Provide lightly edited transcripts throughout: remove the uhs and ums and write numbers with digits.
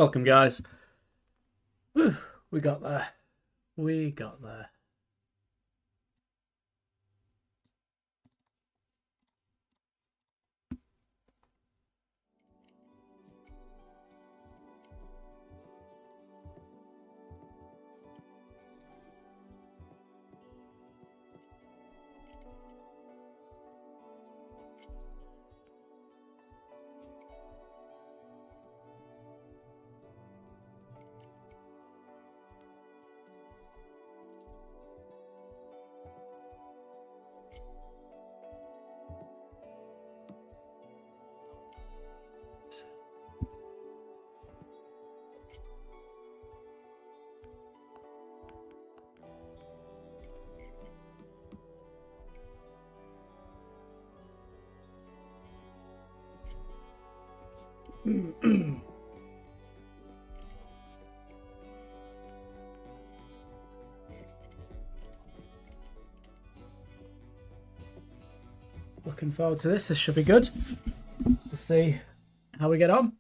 Welcome, guys. Whew, we got there. We got there. Looking forward to this. This should be good. We'll see how we get on.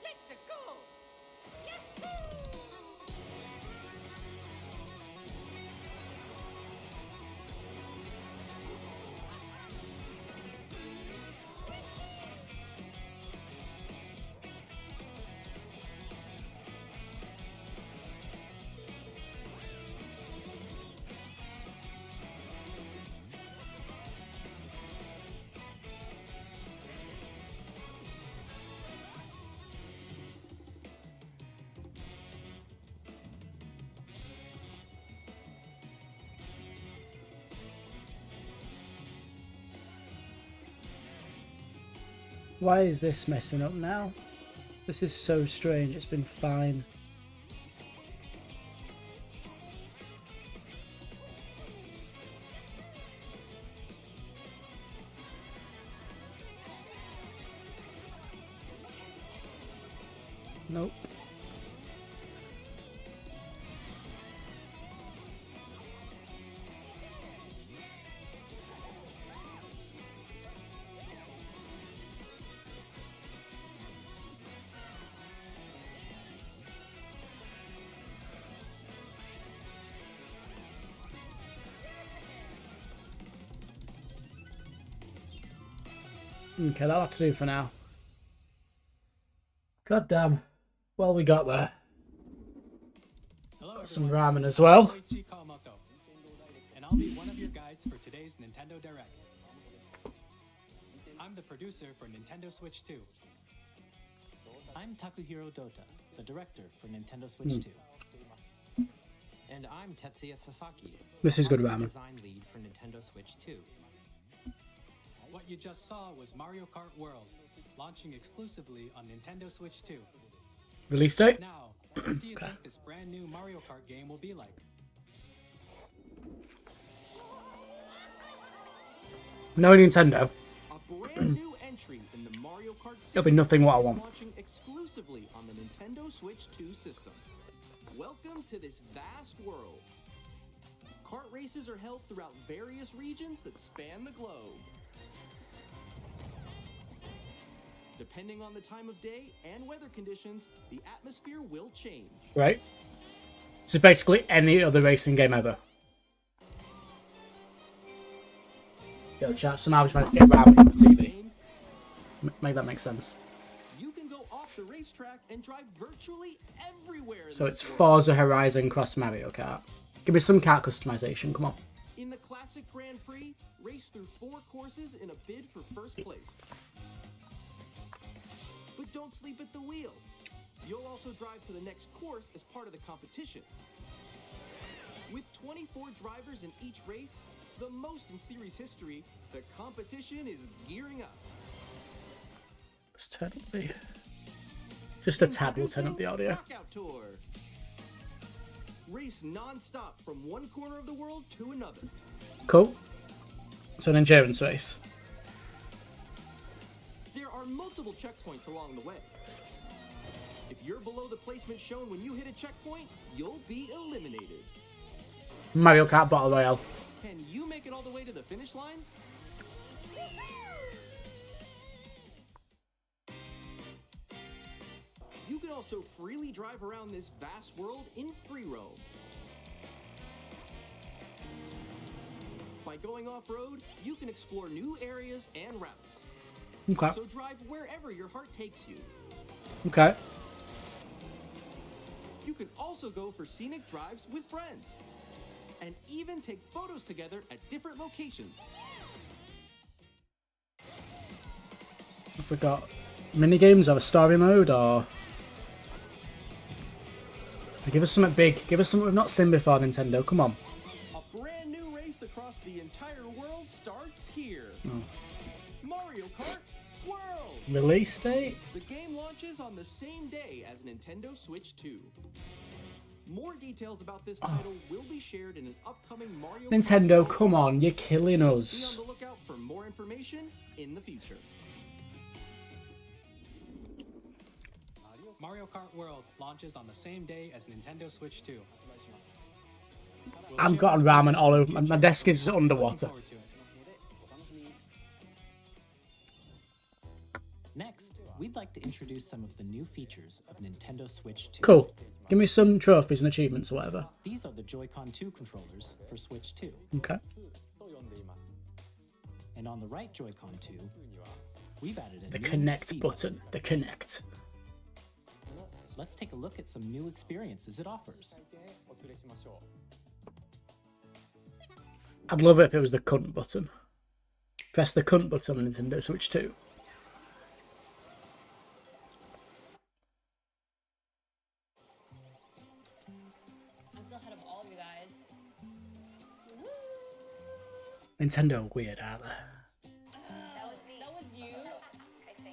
Let's go! Yahoo! Why is this messing up now? This is so strange. It's been fine. Nope. Okay, that'll have to do for now. God damn. Well, we got there. Hello, Got some everyone. ramen as well. I'm Koichi Kawamoto, and I'll be one of your guides for today's Nintendo Direct. I'm the producer for Nintendo Switch 2. I'm Takuhiro Dota, the director for Nintendo Switch 2. And I'm Tetsuya Sasaki. This is good I'm the ramen. design lead for Nintendo Switch 2. What you just saw was Mario Kart World, launching exclusively on Nintendo Switch 2. Release date? Now, what do you think this brand new Mario Kart game will be like? No Nintendo. A brand new entry in the Mario Kart series It'll be nothing what I is want. launching exclusively on the Nintendo Switch 2 system. Welcome to this vast world. Kart races are held throughout various regions that span the globe. Depending on the time of day and weather conditions, the atmosphere will change. Right? So basically any other racing game ever. Yo, chat, somehow just managed to get around on the TV. Make that make sense. You can go off the racetrack and drive virtually everywhere. So it's Forza Horizon Cross Mario Kart. Give me some kart customization, come on. In the Classic Grand Prix, race through 4 courses in a bid for first place. But don't sleep at the wheel. You'll also drive to the next course as part of the competition. With 24 drivers in each race, the most in series history, the competition is gearing up. Let's turn up the... Just a tad, we'll turn up the audio. Knockout Tour. Race non-stop from one corner of the world to another. Cool. So an endurance race. There are multiple checkpoints along the way. If you're below the placement shown when you hit a checkpoint, you'll be eliminated. Mario Kart Battle Royale. Can you make it all the way to the finish line? You can also freely drive around this vast world in free roam. By going off-road, you can explore new areas and routes. Okay. So drive wherever your heart takes you. Okay. You can also go for scenic drives with friends. And even take photos together at different locations. Have we got mini games or a story mode or... Give us something big. Give us something we've not seen before, Nintendo. Come on. A brand new race across the entire world starts here. Oh. Mario Kart World! Release date? The game launches on the same day as Nintendo Switch 2. More details about this title will be shared in an upcoming Mario Nintendo, Kart come on. You're killing Be us. on the lookout for more information in the future. Mario Kart World launches on the same day as Nintendo Switch 2. I've got ramen all over. My desk is underwater. Next, we'd like to introduce some of the new features of Nintendo Switch 2. Cool. Give me some trophies and achievements or whatever. These are the Joy-Con 2 controllers for Switch 2. Okay. And on the right Joy-Con 2, we've added a The new connect C button. The connect. Let's take a look at some new experiences it offers. I'd love it if it was the cunt button. Press the cunt button on the Nintendo Switch 2. I'm still ahead of all of you guys. Nintendo are weird, aren't they? That was me. That was you.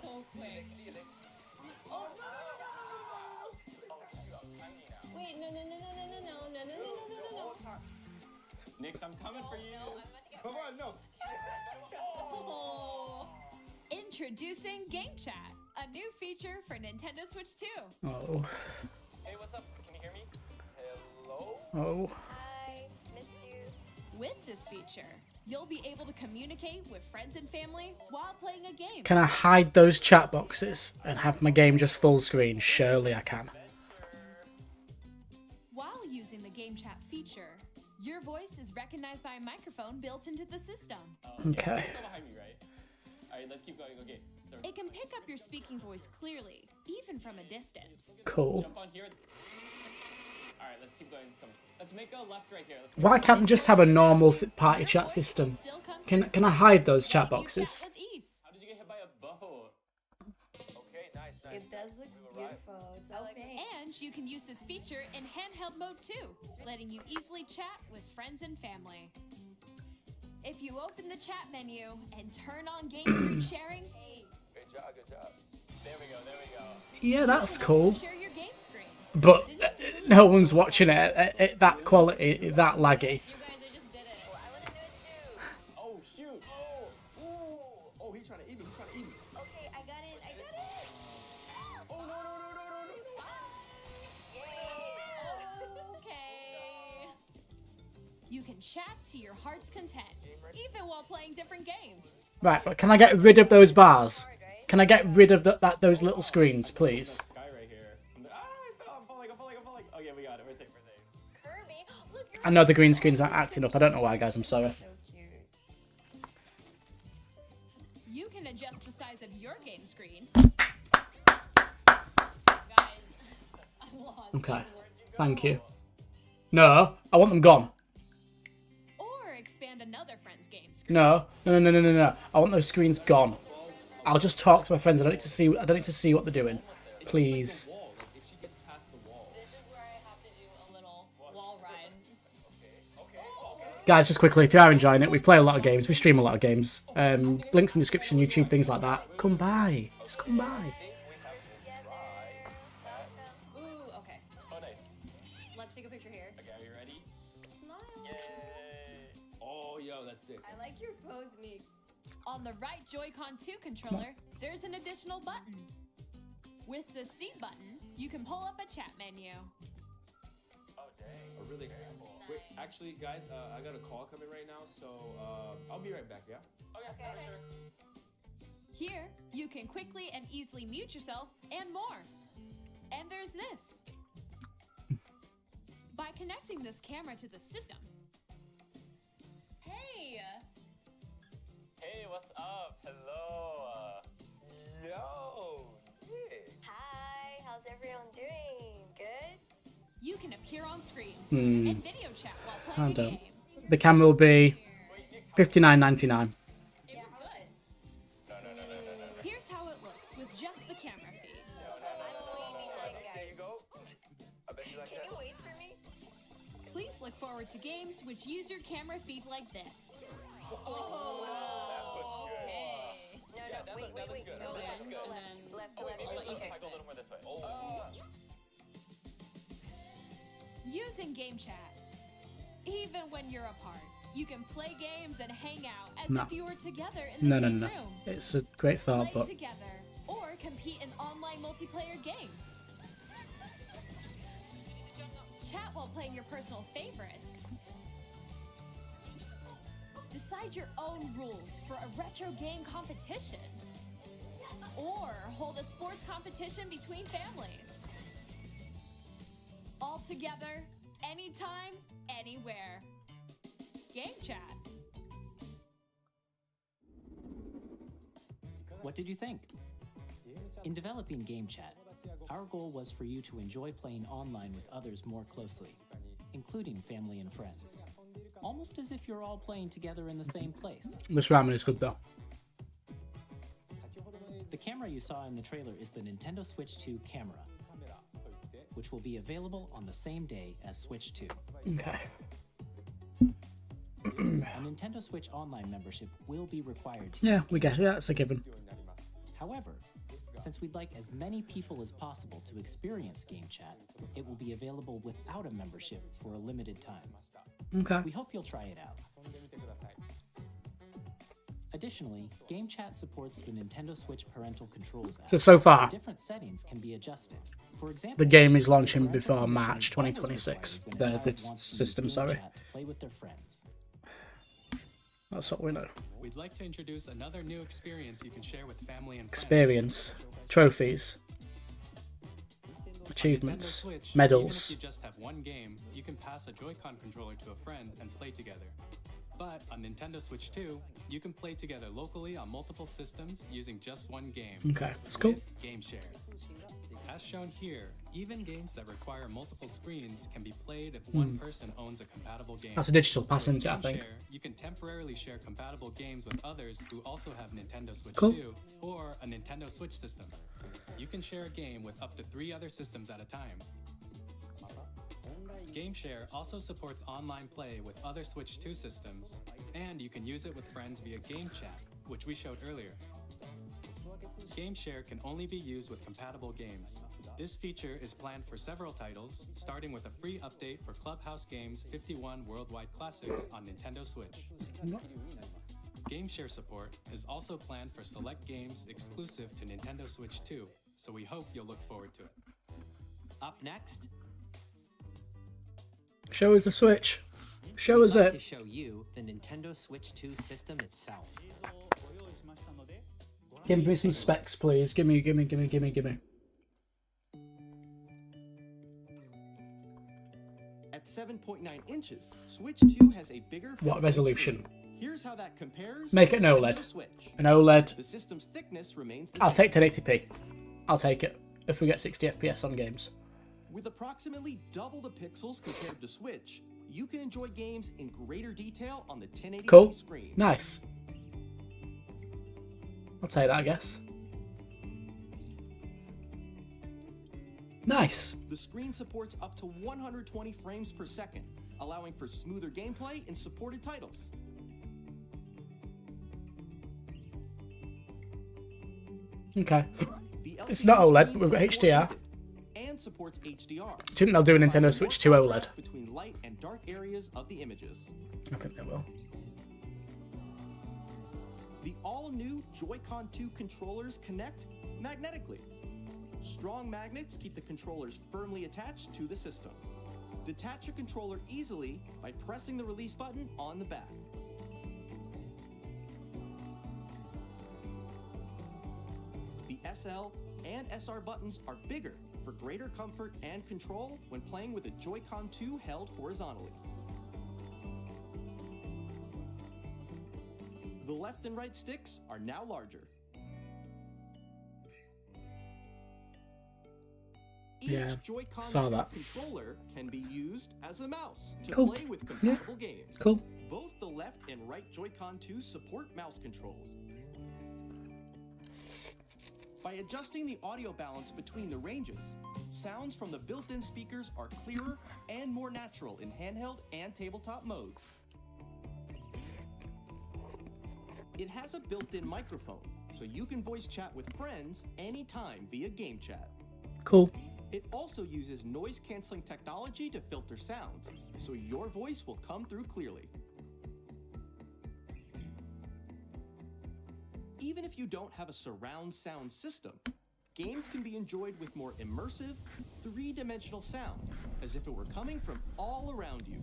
So quick. Oh no! Wait, no! Nix, I'm coming for you. No, I'm about to get Come on, no. Oh. Introducing Game Chat, a new feature for Nintendo Switch 2. Oh. Hey, what's up? Can you hear me? Hello? Oh. Hi, missed you. With this feature, you'll be able to communicate with friends and family while playing a game. Can I hide those chat boxes and have my game just full screen? Surely I can. While using the Game Chat feature, your voice is recognized by a microphone built into the system. Okay. Still behind me, right? Alright, let's keep going. Okay. So It can pick up your speaking voice clearly, even from a distance. Cool. jump on here. Alright, let's keep going. Let's make a left right here. Let's Why can't we just have a normal party Your chat voice will system? still come Can I hide those chat letting you boxes? chat with ease. How did you get hit by a bow? Okay, nice. It does look beautiful. It's opaque. And you can use this feature in handheld mode too, letting you easily chat with friends and family. If you open the chat menu and turn on game screen sharing, Good job, good job. There we go, there we go. Yeah, that's you can cool. also share your game screen. But no one's watching it at that quality, that laggy. You guys, I just did it. I want to do it too. Oh, shoot. Oh, ooh. Oh, he's trying to eat me. He's trying to eat me. Okay, I got it. I got it. Oh, no. Okay. You can chat to your heart's content, even while playing different games. Right, but can I get rid of those bars? Can I get rid of those little screens, please? Sky right here. I fell. I'm falling. Okay, we got it. We're safe. Kirby, look, you're I know the green screens aren't acting up. I don't know why, guys. I'm sorry. so cute. You can adjust the size of your game screen. Guys, I lost. Okay. Thank you. No, I want them gone. Or expand No. I want those screens gone. I'll just talk to my friends. I don't need to see. I don't need to see what they're doing. Please. If she gets past the wall. This is where I have to do a little wall ride. Guys, just quickly, if you are enjoying it, we play a lot of games. We stream a lot of games. Links in the description, YouTube, things like that. Come by. Just come by. Ooh, okay. Oh, nice. Let's take a picture here. Okay, are you ready? Smile. Yay! Oh, yo, that's sick. I like your pose mix. On the right Joy-Con 2 controller, there's an additional button. With the C button, you can pull up a chat menu. Oh, dang. Oh, really? Wait, actually, guys, I got a call coming right now, so I'll be right back, yeah? Okay. Sure. Here, you can quickly and easily mute yourself and more. And there's this. By connecting this camera to the system. Hey! Hey, what's up? Hello. Yo, Nick. Hi, how's everyone doing? Good? You can appear on screen and video chat while I playing a don't. game. The camera will be $59.99. It was good. No. Here's how it looks with just the camera feed. I'm way behind, There guys. you go. I bet you like Can that. you wait for me? Please look forward to games which use your camera feed like this. Oh, Okay. No, that wait. looks good. Go That left, looks go good. left. Oh, wait, maybe I'll let you if I fix go a it. little more this way. Oh. Using Game Chat. Even when you're apart, you can play games and hang out as No. if you were together in the No. same room. It's a great thought, Play but together or compete in online multiplayer games. Chat while playing your personal favorites. Decide your own rules for a retro game competition. Or hold a sports competition between families. All together, anytime, anywhere. Game Chat. What did you think? In developing Game Chat, our goal was for you to enjoy playing online with others more closely, including family and friends. Almost as if you're all playing together in the same place. this ramen is good though. The camera you saw in the trailer is the Nintendo Switch 2 camera, which will be available on the same day as Switch 2. Okay. A Nintendo Switch Online membership will be required to Yeah, use we Game get it. Yeah, it's a given. However, since we'd like as many people as possible to experience Game Chat, it will be available without a membership for a limited time. Okay. We hope you'll try it out. Additionally, Game Chat supports the Nintendo Switch Parental Controls app. So far, Different settings can be adjusted. For example, the game is launching parental before permission March is always 2026. required when a The child wants to use system, Game sorry. Chat to play with their friends. That's what we know. We'd like to introduce another new experience you can share with family and friends. Experience, trophies, On Nintendo achievements, Switch, medals. Even if you just have one game, you can pass a Joy-Con controller to a friend and play together. But on Nintendo Switch 2, you can play together locally on multiple systems using just one game. Okay, that's cool. With Game Share. As shown here, even games that require multiple screens can be played if one person owns a compatible game. That's a digital pass, With isn't it, I Game think? Share, you can temporarily share compatible games with others who also have Nintendo Switch Cool. 2 or a Nintendo Switch system. You can share a game with up to 3 other systems at a time. Game Share also supports online play with other Switch 2 systems, and you can use it with friends via Game Chat, which we showed earlier. Game Share can only be used with compatible games. This feature is planned for several titles, starting with a free update for Clubhouse Games 51 Worldwide Classics on Nintendo Switch. Game Share support is also planned for select games exclusive to Nintendo Switch 2, so we hope you'll look forward to it. Up next, Show us the Switch. Show us I'd like to it. show you the Nintendo Switch 2 system itself. Give me some specs, please. Give me. At 7.9 inches, Switch 2 has a bigger. What resolution? screen. Here's how that compares. Make it to an Nintendo OLED. Switch. An OLED. The system's thickness remains the I'll same. take 1080p. I'll take it if we get 60 FPS on games. With approximately double the pixels compared to Switch, you can enjoy games in greater detail on the 1080p Cool. screen. Nice. I'll take that, I guess. Nice. The screen supports up to 120 frames per second, allowing for smoother gameplay in supported titles. Okay. The It's LCD not OLED, screen but we've got is HDR. more and supports HDR. Do you think they'll do a Nintendo providing Switch more 2 OLED? contrast between light and dark areas of the images. I think they will. The all-new Joy-Con 2 controllers connect magnetically. Strong magnets keep the controllers firmly attached to the system. Detach your controller easily by pressing the release button on the back. The SL and SR buttons are bigger for greater comfort and control when playing with a Joy-Con 2 held horizontally. The left and right sticks are now larger. Each Yeah, Joy-Con saw 2 that. controller can be used as a mouse to Cool. play with compatible games. Cool. Both the left and right Joy-Con 2 support mouse controls. By adjusting the audio balance between the ranges, sounds from the built-in speakers are clearer and more natural in handheld and tabletop modes. It has a built-in microphone, so you can voice chat with friends anytime via game chat. Cool. It also uses noise-canceling technology to filter sounds, so your voice will come through clearly. Even if you don't have a surround sound system, games can be enjoyed with more immersive, three-dimensional sound, as if it were coming from all around you.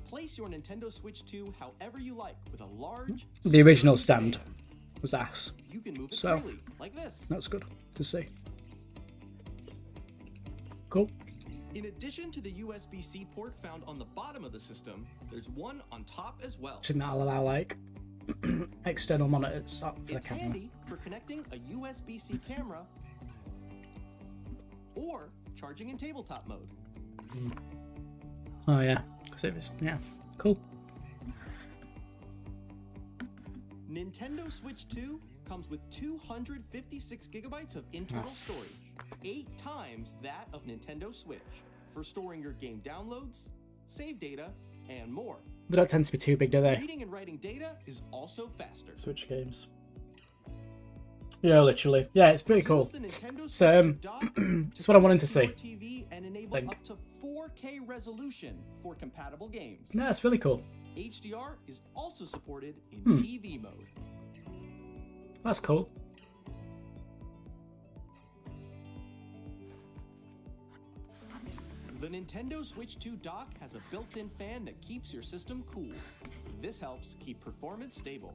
Place your Nintendo Switch 2 however you like with a large, The original sturdy stand was ass. You can move it So- freely, like this. That's good to see. Cool. In addition to the USB-C port found on the bottom of the system, there's one on top as well. Shouldn't that allow like external monitors up for the It's camera? handy for connecting a USB-C camera or charging in tabletop mode. Oh yeah, because it was cool. Nintendo Switch 2 comes with 256 gigabytes of internal storage, 8 times that of Nintendo Switch, for storing your game downloads, save data, and more. They don't tend to be too big, do they? Reading and writing data is also faster. Switch games. Yeah, literally. Yeah, it's pretty cool. Use the Nintendo Switch So, 2 dock to it's what I wanted to connect see. your TV and enable Think. up to 4K resolution for compatible games. No, it's really cool. HDR is also supported in Hmm. TV mode. That's cool. The Nintendo Switch 2 dock has a built-in fan that keeps your system cool. This helps keep performance stable.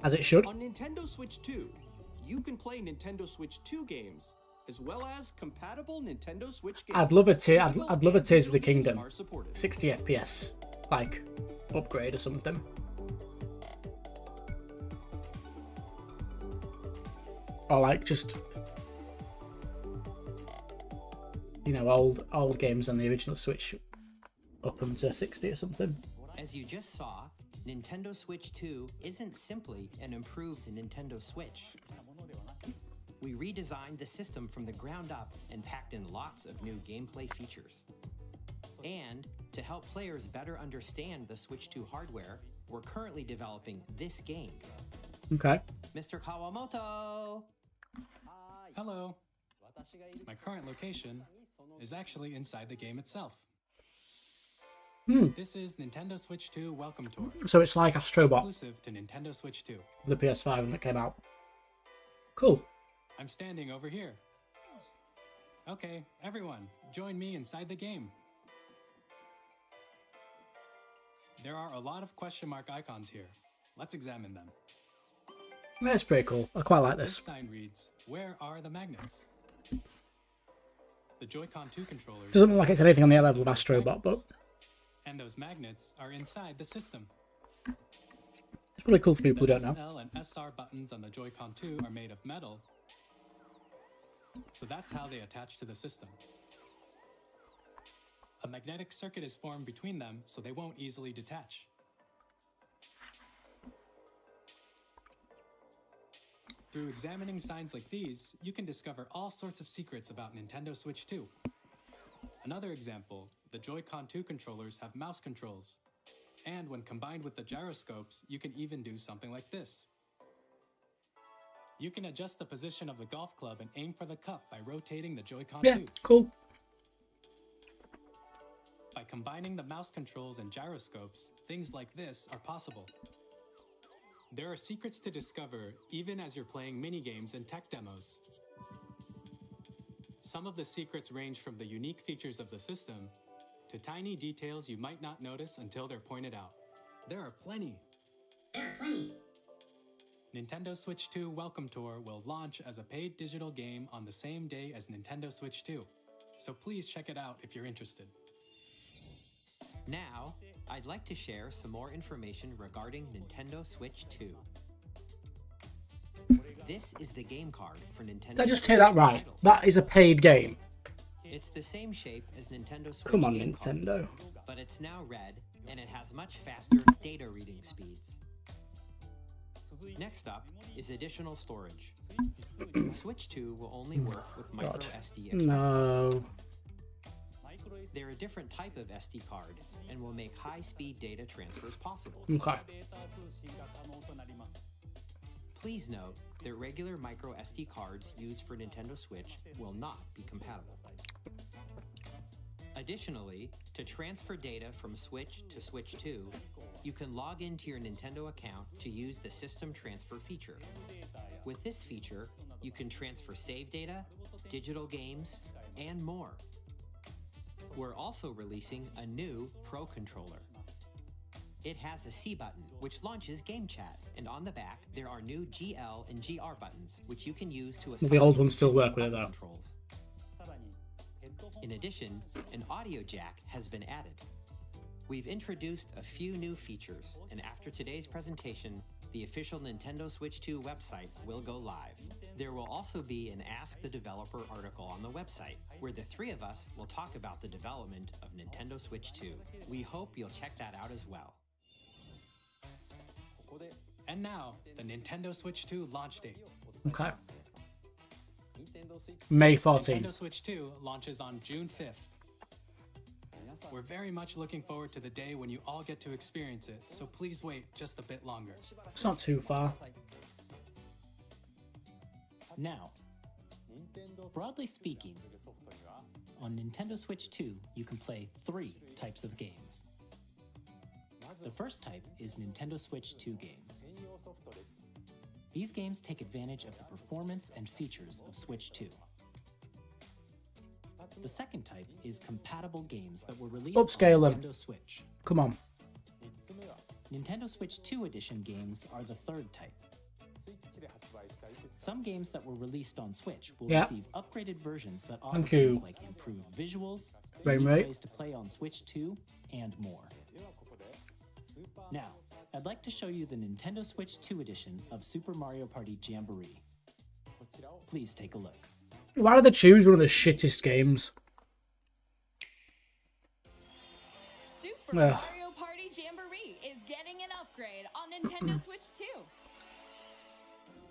As it should. On Nintendo Switch 2, you can play Nintendo Switch 2 games, as well as compatible Nintendo Switch games. I'd love a Tears Physical of the and digital games Kingdom are supported. 60 FPS like upgrade or something. Or like just old games on the original Switch up them to 60 or something. As you just saw, Nintendo Switch 2 isn't simply an improved Nintendo Switch. We redesigned the system from the ground up and packed in lots of new gameplay features. And to help players better understand the Switch 2 hardware, we're currently developing this game. Okay. Mr. Kawamoto! Hello. My current location is actually inside the game itself. This is Nintendo Switch 2 Welcome Tour, So it's like Astrobot, exclusive to Nintendo Switch 2. the PS5 when it came out. Cool. I'm standing over here. Okay, everyone, join me inside the game. There are a lot of question mark icons here. Let's examine them. That's pretty cool. I quite like This this. sign reads, "Where are the magnets?" The Joy-Con 2 controllers... Doesn't look like it's anything on the level of Astrobot, but And those magnets are inside the system. it's really cool for people who The don't know. SL and SR buttons on the Joy-Con 2 are made of metal, so that's how they attach to the system. A magnetic circuit is formed between them, so they won't easily detach. Through examining signs like these, you can discover all sorts of secrets about Nintendo Switch 2. Another example, the Joy-Con 2 controllers have mouse controls. And when combined with the gyroscopes, you can even do something like this. You can adjust the position of the golf club and aim for the cup by rotating the Joy-Con Yeah, 2. cool. By combining the mouse controls and gyroscopes, things like this are possible. There are secrets to discover even as you're playing minigames and tech demos. Some of the secrets range from the unique features of the system to tiny details you might not notice until they're pointed out. There are plenty. Nintendo Switch 2 Welcome Tour will launch as a paid digital game on the same day as Nintendo Switch 2, so please check it out if you're interested. Now, I'd like to share some more information regarding Nintendo Switch 2. This is the game card for Nintendo. Did I just Switch say that right? titles. That is a paid game. It's the same shape as Nintendo Switch. Come on, game cards, Nintendo. but it's now red and it has much faster data reading speeds. Next up is additional storage. Switch 2 will only work with micro God. SD express. No. They're a different type of SD card and will make high-speed data transfers possible. Okay. Please note that regular micro SD cards used for Nintendo Switch will not be compatible. Additionally, to transfer data from Switch to Switch 2, you can log into your Nintendo account to use the System Transfer feature. With this feature, you can transfer save data, digital games, and more. We're also releasing a new Pro Controller. It has a C button, which launches Game Chat, and on the back, there are new GL and GR buttons, which you can use to assign The old your ones still work with it, button though. controls. In addition, an audio jack has been added. We've introduced a few new features, and after today's presentation, the official Nintendo Switch 2 website will go live. There will also be an Ask the Developer article on the website, where the three of us will talk about the development of Nintendo Switch 2. We hope you'll check that out as well. And now, the Nintendo Switch 2 launch date. Okay. May Nintendo 14th. Switch 2 launches on June 5th. We're very much looking forward to the day when you all get to experience it, so please wait just a bit longer. It's not too far. Now, broadly speaking, on Nintendo Switch 2, you can play 3 types of games. The first type is Nintendo Switch 2 games. These games take advantage of the performance and features of Switch 2. The second type is compatible games that were released Upscale on them. Nintendo Switch. Come on. Nintendo Switch 2 Edition games are the third type. Some games that were released on Switch will Yeah. receive upgraded versions that offer Thank you. things like improved visuals, Frame unique rate. ways to play on Switch 2, and more. Now, I'd like to show you the Nintendo Switch 2 edition of Super Mario Party Jamboree. Please take a look. Why did they choose one of the shittest games? Super Ugh. Mario Party Jamboree is getting an upgrade on Nintendo Switch 2.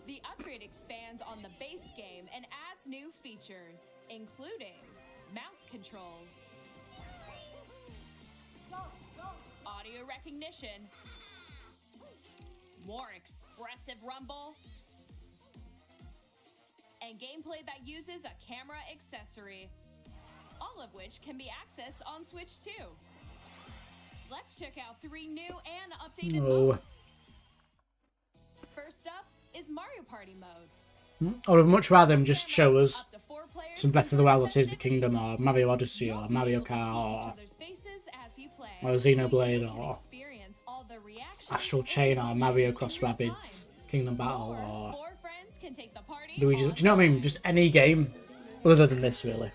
The upgrade expands on the base game and adds new features, including mouse controls, audio recognition, more expressive rumble, and gameplay that uses a camera accessory, all of which can be accessed on Switch 2. Let's check out 3 new and updated No. modes. First up is Mario Party mode. I would have much rather them just show us Up to 4 players some Breath of the can Wild, join Tears of the festivities. Kingdom, or Mario Odyssey, You'll or be Mario able to see each Kart, other's faces as you play, or so you Xenoblade, can or experience all the reactions Astral and Chain, or Mario emotions Cross in real Rabbids, time. Kingdom Battle, Or or 4 friends can take the party Luigi's. Do on you know what I mean? live. Just any game other than this, really.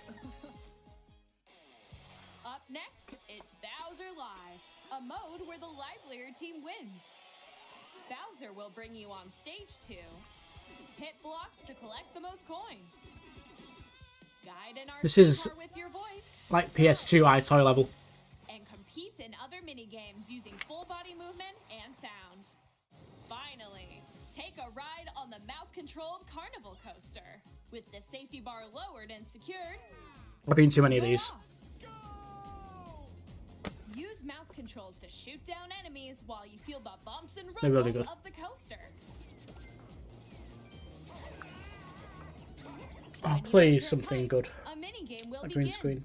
a mode where the livelier team wins. Bowser will bring you on stage 2. Hit blocks to collect the most coins. Guide an This is car with your voice. like PS2 iToy level. And compete in other mini-games using full body movement and sound. Finally, take a ride on the mouse-controlled carnival coaster. With the safety bar lowered and secured, I've been too many of go these. off. Use mouse controls to shoot down enemies while you feel the bumps and They're really rumbles good. of the coaster. Oh, When you please, enter something pipe, good. A mini-game will A begin. green screen.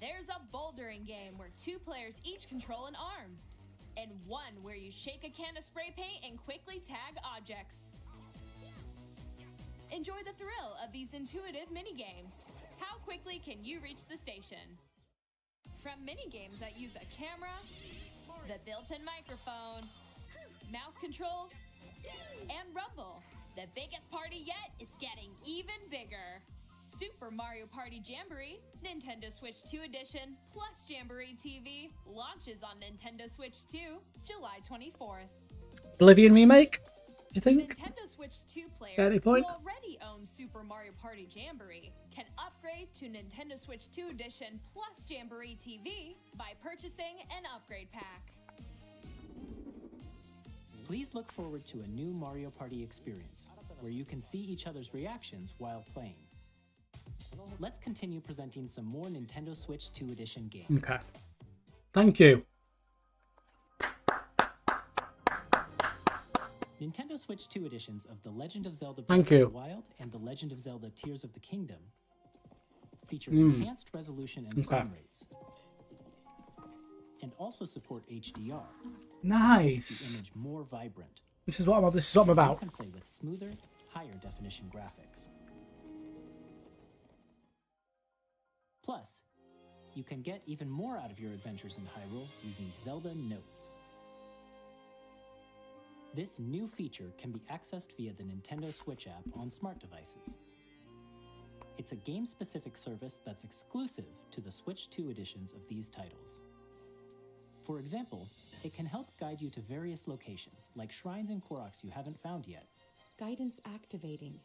There's a bouldering game where 2 players each control an arm, and one where you shake a can of spray paint and quickly tag objects. Enjoy the thrill of these intuitive mini-games. How quickly can you reach the station? From mini-games that use a camera, the built-in microphone, mouse controls, and rumble, the biggest party yet is getting even bigger. Super Mario Party Jamboree, Nintendo Switch 2 Edition, plus Jamboree TV launches on Nintendo Switch 2, July 24th. Oblivion remake? Do you think? Nintendo Switch 2 At any players who point? already own Super Mario Party Jamboree can upgrade to Nintendo Switch 2 Edition plus Jamboree TV by purchasing an upgrade pack. Please look forward to a new Mario Party experience, where you can see each other's reactions while playing. Let's continue presenting some more Nintendo Switch 2 Edition games. Okay. Thank you. Nintendo Switch 2 editions of The Legend of Zelda Thank Breath you. of the Wild and The Legend of Zelda Tears of the Kingdom feature Mm. enhanced resolution and Okay. frame rates, and also support HDR, the Nice. image more vibrant. This is what I'm You about. can play with smoother, higher definition graphics. Plus, you can get even more out of your adventures in Hyrule using Zelda Notes. This new feature can be accessed via the Nintendo Switch app on smart devices. It's a game-specific service that's exclusive to the Switch 2 editions of these titles. For example, it can help guide you to various locations, like shrines and Koroks you haven't found yet. Guidance activating.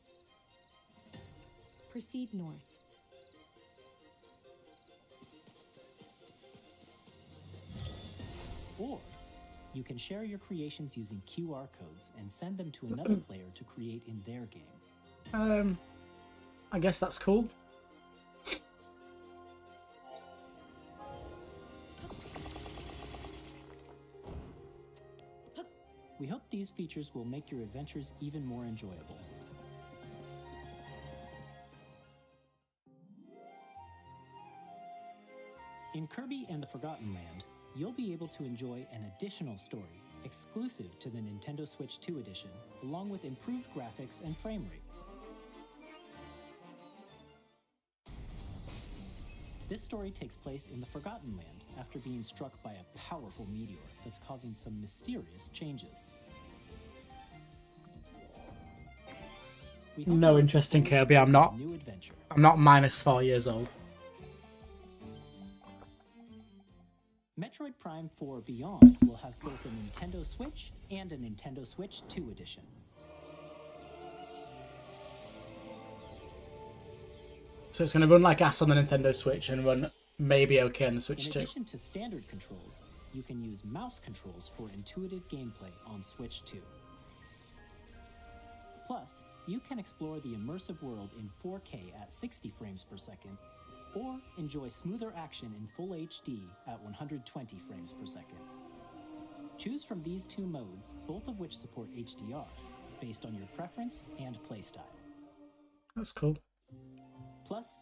Proceed north. Or you can share your creations using QR codes and send them to another player to create in their game. I guess that's cool. We hope these features will make your adventures even more enjoyable. In Kirby and the Forgotten Land, you'll be able to enjoy an additional story exclusive to the Nintendo Switch 2 edition, along with improved graphics and frame rates. This story takes place in the Forgotten Land after being struck by a powerful meteor that's causing some mysterious changes. We hope No you interest in look forward Kirby. to I'm not. this new adventure. I'm not minus 4 years old. Metroid Prime 4 Beyond will have both a Nintendo Switch and a Nintendo Switch 2 edition. So it's going to run like ass on the Nintendo Switch and run maybe okay on the Switch In too. addition to standard controls, you can use mouse controls for intuitive gameplay on Switch 2. Plus, you can explore the immersive world in 4K at 60 frames per second, or enjoy smoother action in full HD at 120 frames per second. Choose from these two modes, both of which support HDR, based on your preference and playstyle. That's cool. Plus,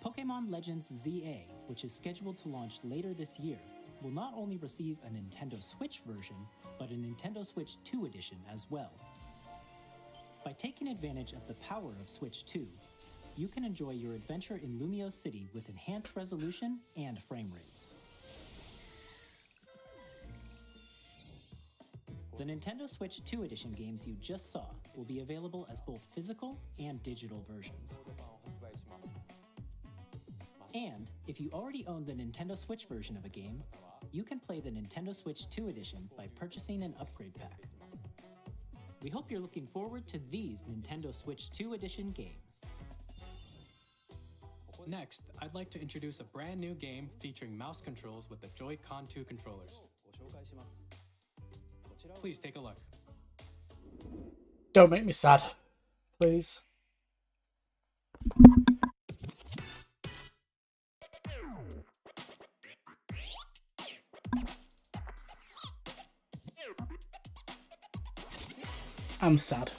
Pokémon Legends ZA, which is scheduled to launch later this year, will not only receive a Nintendo Switch version, but a Nintendo Switch 2 edition as well. By taking advantage of the power of Switch 2, you can enjoy your adventure in Lumio City with enhanced resolution and frame rates. The Nintendo Switch 2 edition games you just saw will be available as both physical and digital versions. And if you already own the Nintendo Switch version of a game, You can play the Nintendo Switch 2 edition by purchasing an upgrade pack. We hope you're looking forward to these Nintendo Switch 2 edition games. Next, I'd like to introduce a brand new game featuring mouse controls with the Joy-Con 2 controllers. Please take a look. Don't make me sad, please. I'm sad.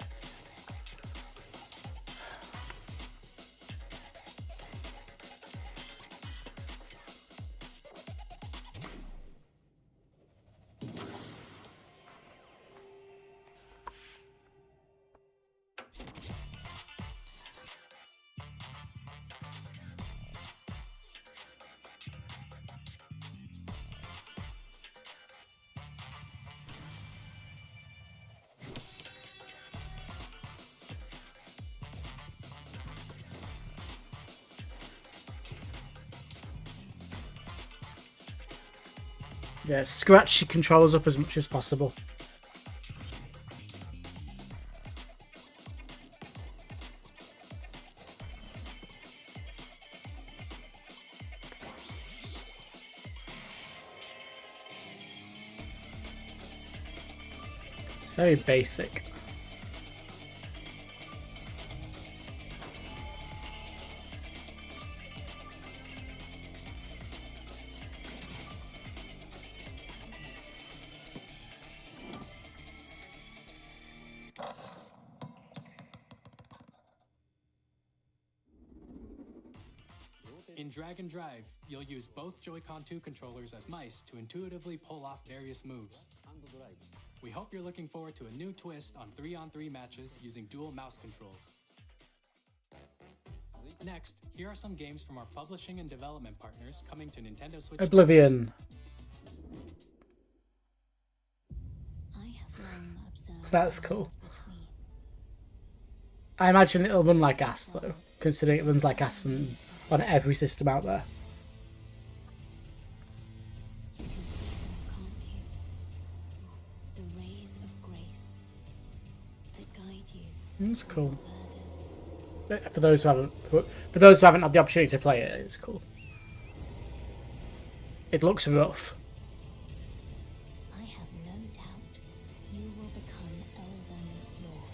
Yeah, scratch your controllers up as much as possible. It's very basic. In Drag and Drive, you'll use both Joy-Con 2 controllers as mice to intuitively pull off various moves. We hope you're looking forward to a new twist on 3-on-3 matches using dual mouse controls. Next, here are some games from our publishing and development partners coming to Nintendo Switch. Oblivion. That's cool. I imagine it'll run like ass though, considering it runs like ass on every system out there. You can see them, can't you? The rays of grace that guide you. It's cool. For those who haven't had the opportunity to play it, it's cool. It looks rough. I have no doubt you will become Elden Lord.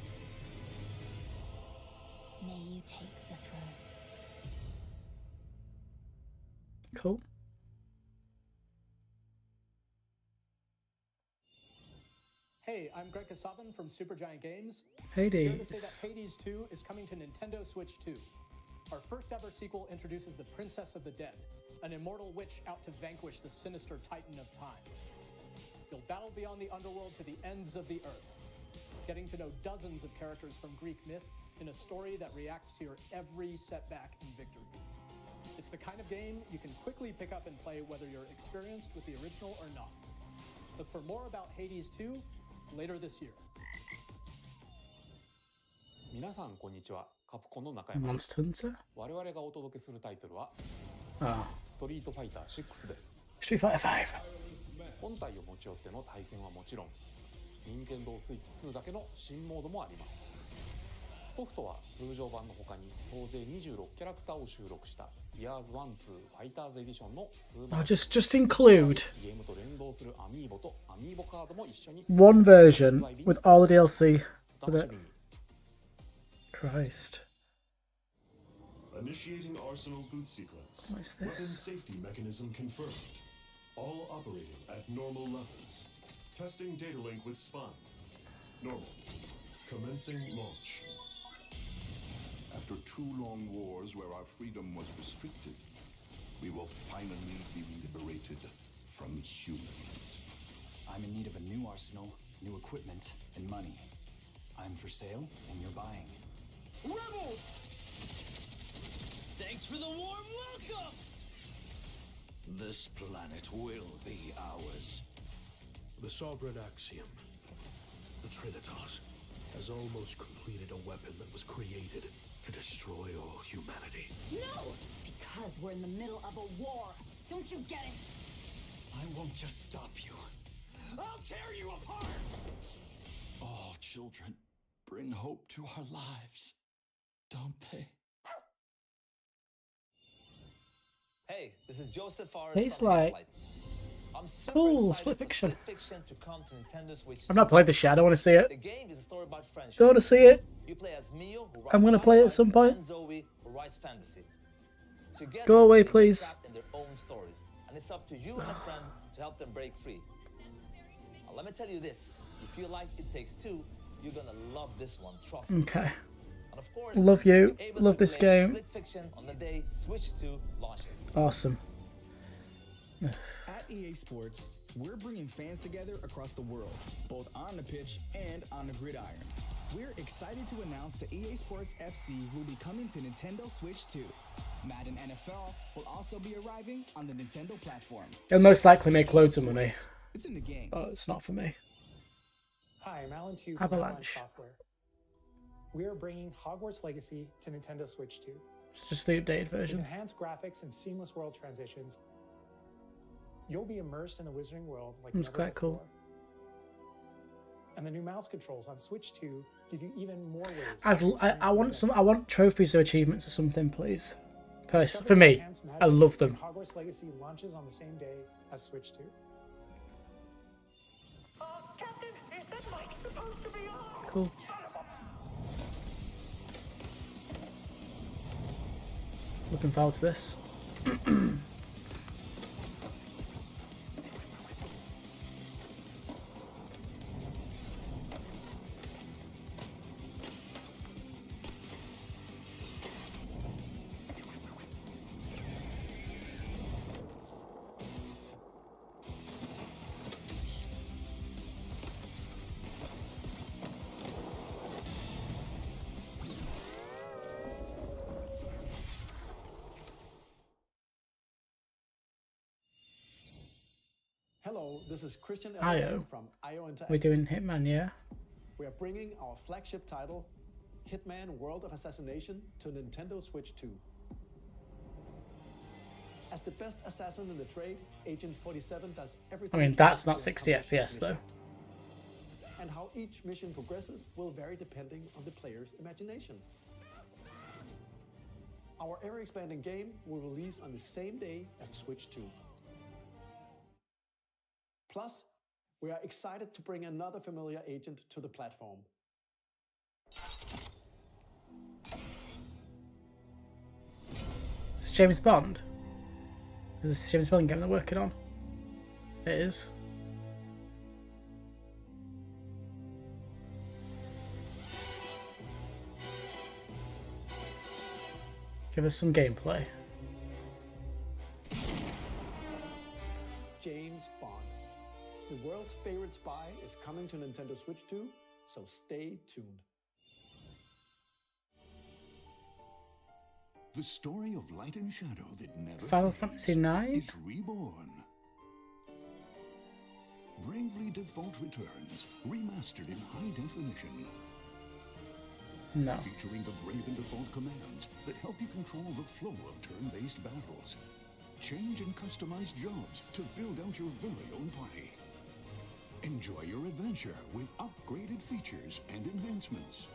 May you take the throne. Cool. Hey, I'm Greg Kasavin from Supergiant Games. Hades. Here to say that Hades 2 is coming to Nintendo Switch 2. Our first ever sequel introduces the Princess of the Dead, an immortal witch out to vanquish the sinister Titan of Time. You'll battle beyond the underworld to the ends of the earth, getting to know dozens of characters from Greek myth in a story that reacts to your every setback and victory. It's the kind of game you can quickly pick up and play whether you're experienced with the original or not. Look for more about Hades 2 later this year. 皆さんこんにちは。カプコンの中山です。 Monster Hunter? 我々がお届けするタイトルは Ah, ストリートファイター6です。 Street Fighter 5. 本体を持ち寄っての対戦はもちろん、任天堂スイッチ2だけの新モードもあります。ソフトは通常版の他に総勢26キャラクターを収録した Years 1-2 Fighters Edition の2 I'll just include ゲームと連動するアミーボとアミーボカードも一緒に one version with all the DLC お with 楽し it. みに。 Christ. Initiating arsenal boot sequence. What is Weapon this? safety mechanism confirmed. All operating at normal levels. Testing data link with spine. Normal. Commencing launch. After 2 long wars where our freedom was restricted, we will finally be liberated from humans. I'm in need of a new arsenal, new equipment, and money. I'm for sale, and you're buying. Rebels! Thanks for the warm welcome! This planet will be ours. The sovereign axiom, the Trinitas, has almost completed a weapon that was created to destroy all humanity. No! Because we're in the middle of a war. Don't you get it? I won't just stop you. I'll tear you apart! All children bring hope to our lives, don't they? Hey, this is Joseph Forrest It's from like Light. I'm super cool. excited Split for Fiction. Split Fiction to come to Nintendo Switch. I've not played this yet. I don't want to see it. The game is a story about friendship. Don't want to see it. You play as Mio, who I'm writes gonna play it at sci-fi, some point. and Zoe, who writes fantasy. Together, Go away, they get please. trapped in their own stories, and it's up to you and a friend to help them break free. Now, let me tell you this: if you like It Takes Two, you're gonna love this one. Trust me. Okay. And of course, Love you. you're able Love to this play game. Split Fiction on the day Switch 2 launches. Awesome. At EA Sports, we're bringing fans together across the world, both on the pitch and on the gridiron. We're excited to announce that EA Sports FC will be coming to Nintendo Switch 2. Madden NFL will also be arriving on the Nintendo platform. It'll most likely make loads of money. It's in the game. But it's not for me. Hi, I'm Alan Tu from Avalanche. Software. We are bringing Hogwarts Legacy to Nintendo Switch 2. It's just the updated With version. enhanced graphics and seamless world transitions, you'll be immersed in the Wizarding world like It's never quite before. cool. And the new mouse controls on Switch 2 give you even more ways. I want trophies or achievements or something, please. For Discover me, enhanced I magic love them. when Hogwarts Legacy launches on the same day as Switch 2. Captain, is that mic supposed to be on? Cool. Looking forward to this. Hello, this is Christian IO. Elliott from IO Interactive. We're doing Hitman, yeah? We are bringing our flagship title, Hitman World of Assassination, to Nintendo Switch 2. As the best assassin in the trade, Agent 47 does everything. I mean, he that's can not to 60 accomplish FPS his though. mission. And how each mission progresses will vary depending on the player's imagination. Our ever-expanding game will release on the same day as Switch 2. Plus, we are excited to bring another familiar agent to the platform. Is this James Bond? Is this James Bond game they're working on? It is. Give us some gameplay. James Bond. The world's favorite spy is coming to Nintendo Switch 2, so stay tuned. The story of light and shadow that never Final fades Fantasy IX? is reborn. Bravely Default returns, remastered in high definition. No. Featuring the Brave and Default commands that help you control the flow of turn-based battles. Change and customize jobs to build out your very own party. Enjoy your adventure with upgraded features and enhancements.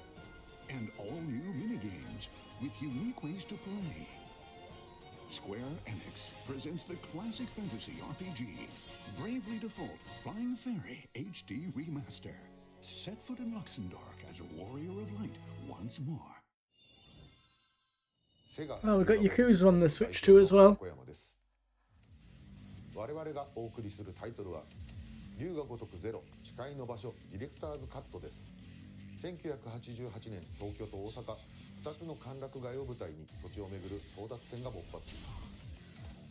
And all new minigames with unique ways to play. Square Enix presents the classic fantasy RPG, Bravely Default Flying Fairy HD Remaster. Set foot in Luxembourg as a warrior of light once more. Oh, we've got Yakuza on the Switch too as well. 我々がお送りするタイトルは龍が如くゼロ誓いの場所ディレクターズカットです。1988年東京と大阪2つの歓楽街を舞台に土地を巡る争奪戦が勃発。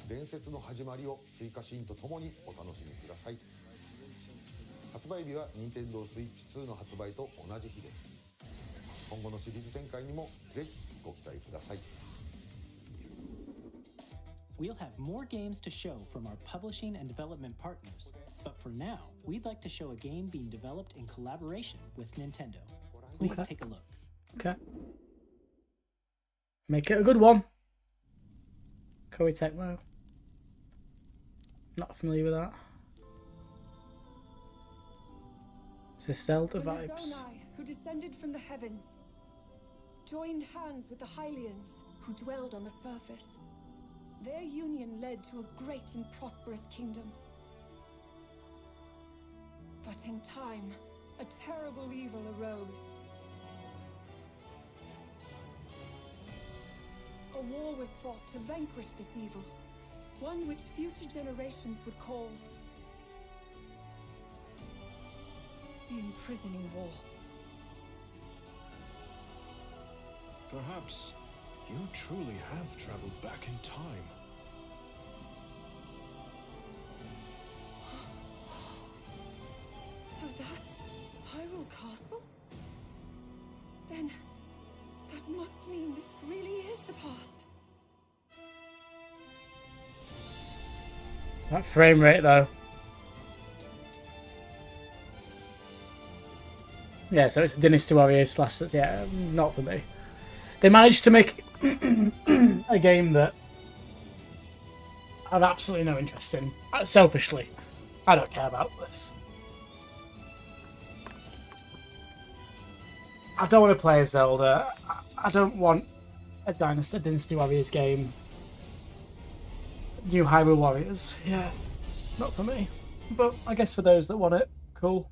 伝説の始まりを追加シーンとともにお楽しみください。発売日は任天堂スイッチ2の発売と同じ日です。今後のシリーズ展開にもぜひご期待ください。 We'll have more games to show from our publishing and development partners, but for now, we'd like to show a game being developed in collaboration with Nintendo. Please Okay. take a look. Okay. Make it a good one. Koei Tecmo. Not familiar with that. Is this Zelda When the vibes? Zonai, who descended from the heavens, joined hands with the Hylians, who dwelled on the surface. Their union led to a great and prosperous kingdom. But in time, a terrible evil arose. A war was fought to vanquish this evil, one which future generations would call the Imprisoning War. Perhaps you truly have traveled back in time. So that's Hyrule Castle? Then that must mean this really is the past. That frame rate though. Yeah, so it's Dynasty Warriors / yeah, not for me. They managed to make a game that I have absolutely no interest in. Selfishly, I don't care about this. I don't want to play a Zelda. I don't want a Dynasty Warriors game. New Hyrule Warriors. Yeah, not for me. But I guess for those that want it, cool.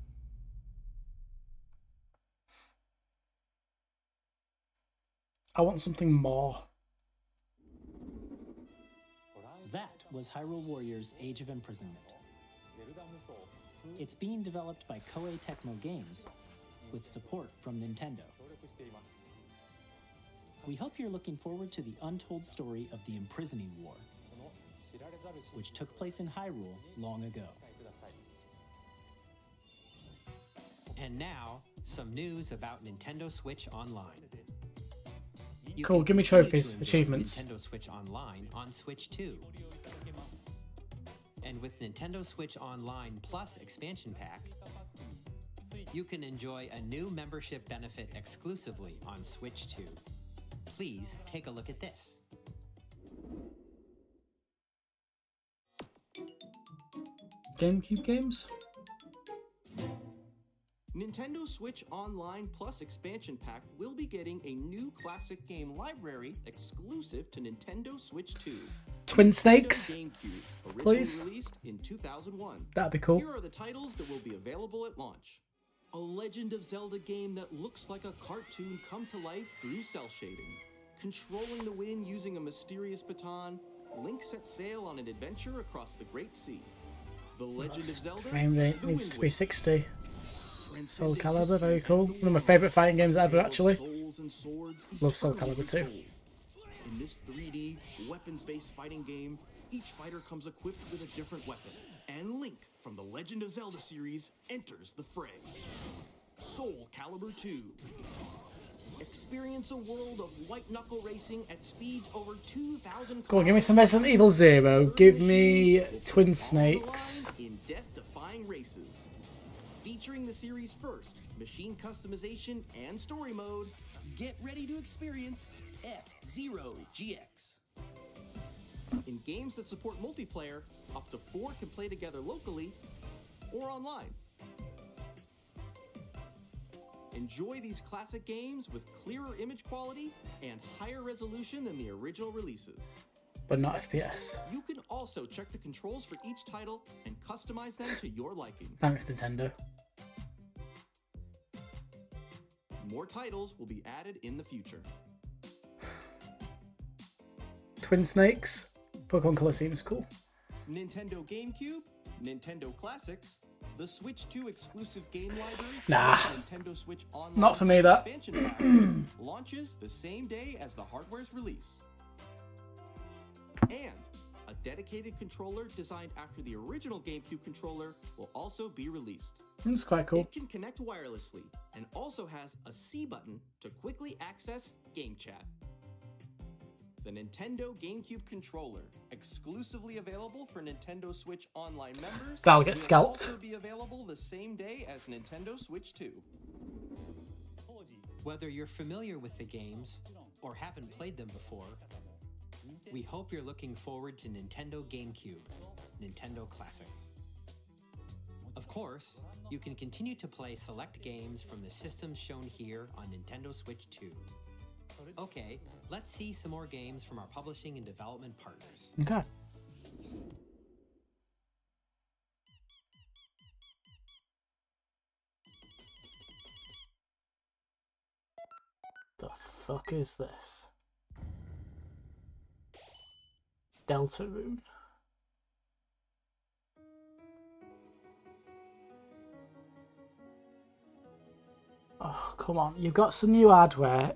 I want something more. That was Hyrule Warriors Age of Imprisonment. It's being developed by Koei Tecmo Games with support from Nintendo. We hope you're looking forward to the untold story of the Imprisoning War, which took place in Hyrule long ago. And now, some news about Nintendo Switch Online. You Cool, can give me continue trophies, to enjoy achievements. Nintendo Switch Online on Switch 2. And with Nintendo Switch Online Plus Expansion Pack, you can enjoy a new membership benefit exclusively on Switch 2. Please take a look at this. GameCube games? Nintendo Switch Online Plus Expansion Pack will be getting a new classic game library exclusive to Nintendo Switch 2. Twin Snakes? GameCube, originally Please? released in 2001. That'd be cool. Here are the titles that will be available at launch. A Legend of Zelda game that looks like a cartoon come to life through cell shading. Controlling the wind using a mysterious baton, Link sets sail on an adventure across the Great Sea. The Legend of Zelda, Frame rate The needs Wind to be Waker. 60. Soul Transcending Calibur, history very cool. and One of my favourite fighting games ever, tale of actually. souls and swords Love Soul eternally Calibur too. retold. In this 3D, weapons-based fighting game, each fighter comes equipped with a different weapon, and Link from the Legend of Zelda series enters the fray. Soul Calibur 2. Experience a world of white-knuckle racing at speeds over 2,000 Go on, give me some Resident Evil 0. Give me Twin Snakes. in death-defying races. Featuring the series' first machine customization and story mode, get ready to experience F-Zero GX. In games that support multiplayer, up to 4 can play together locally or online. Enjoy these classic games with clearer image quality and higher resolution than the original releases. But not FPS. You can also check the controls for each title and customize them to your liking. Thanks, Nintendo. More titles will be added in the future. Twin Snakes. Pokemon Colosseum is cool. Nintendo GameCube, Nintendo Classics, the Switch 2 exclusive game library, Nah. Nintendo Switch Online Not for me, that. expansion pack launches the same day as the hardware's release. And a dedicated controller designed after the original GameCube controller will also be released. It's quite cool. It can connect wirelessly and also has a C button to quickly access Game Chat. The Nintendo GameCube controller, exclusively available for Nintendo Switch Online members, That'll get will scalped. also be available the same day as Nintendo Switch 2. Whether you're familiar with the games or haven't played them before, We hope you're looking forward to Nintendo GameCube, Nintendo Classics. Of course, you can continue to play select games from the systems shown here on Nintendo Switch 2. Okay, let's see some more games from our publishing and development partners. Okay. The fuck is this? Deltarune. Oh, come on. You've got some new hardware.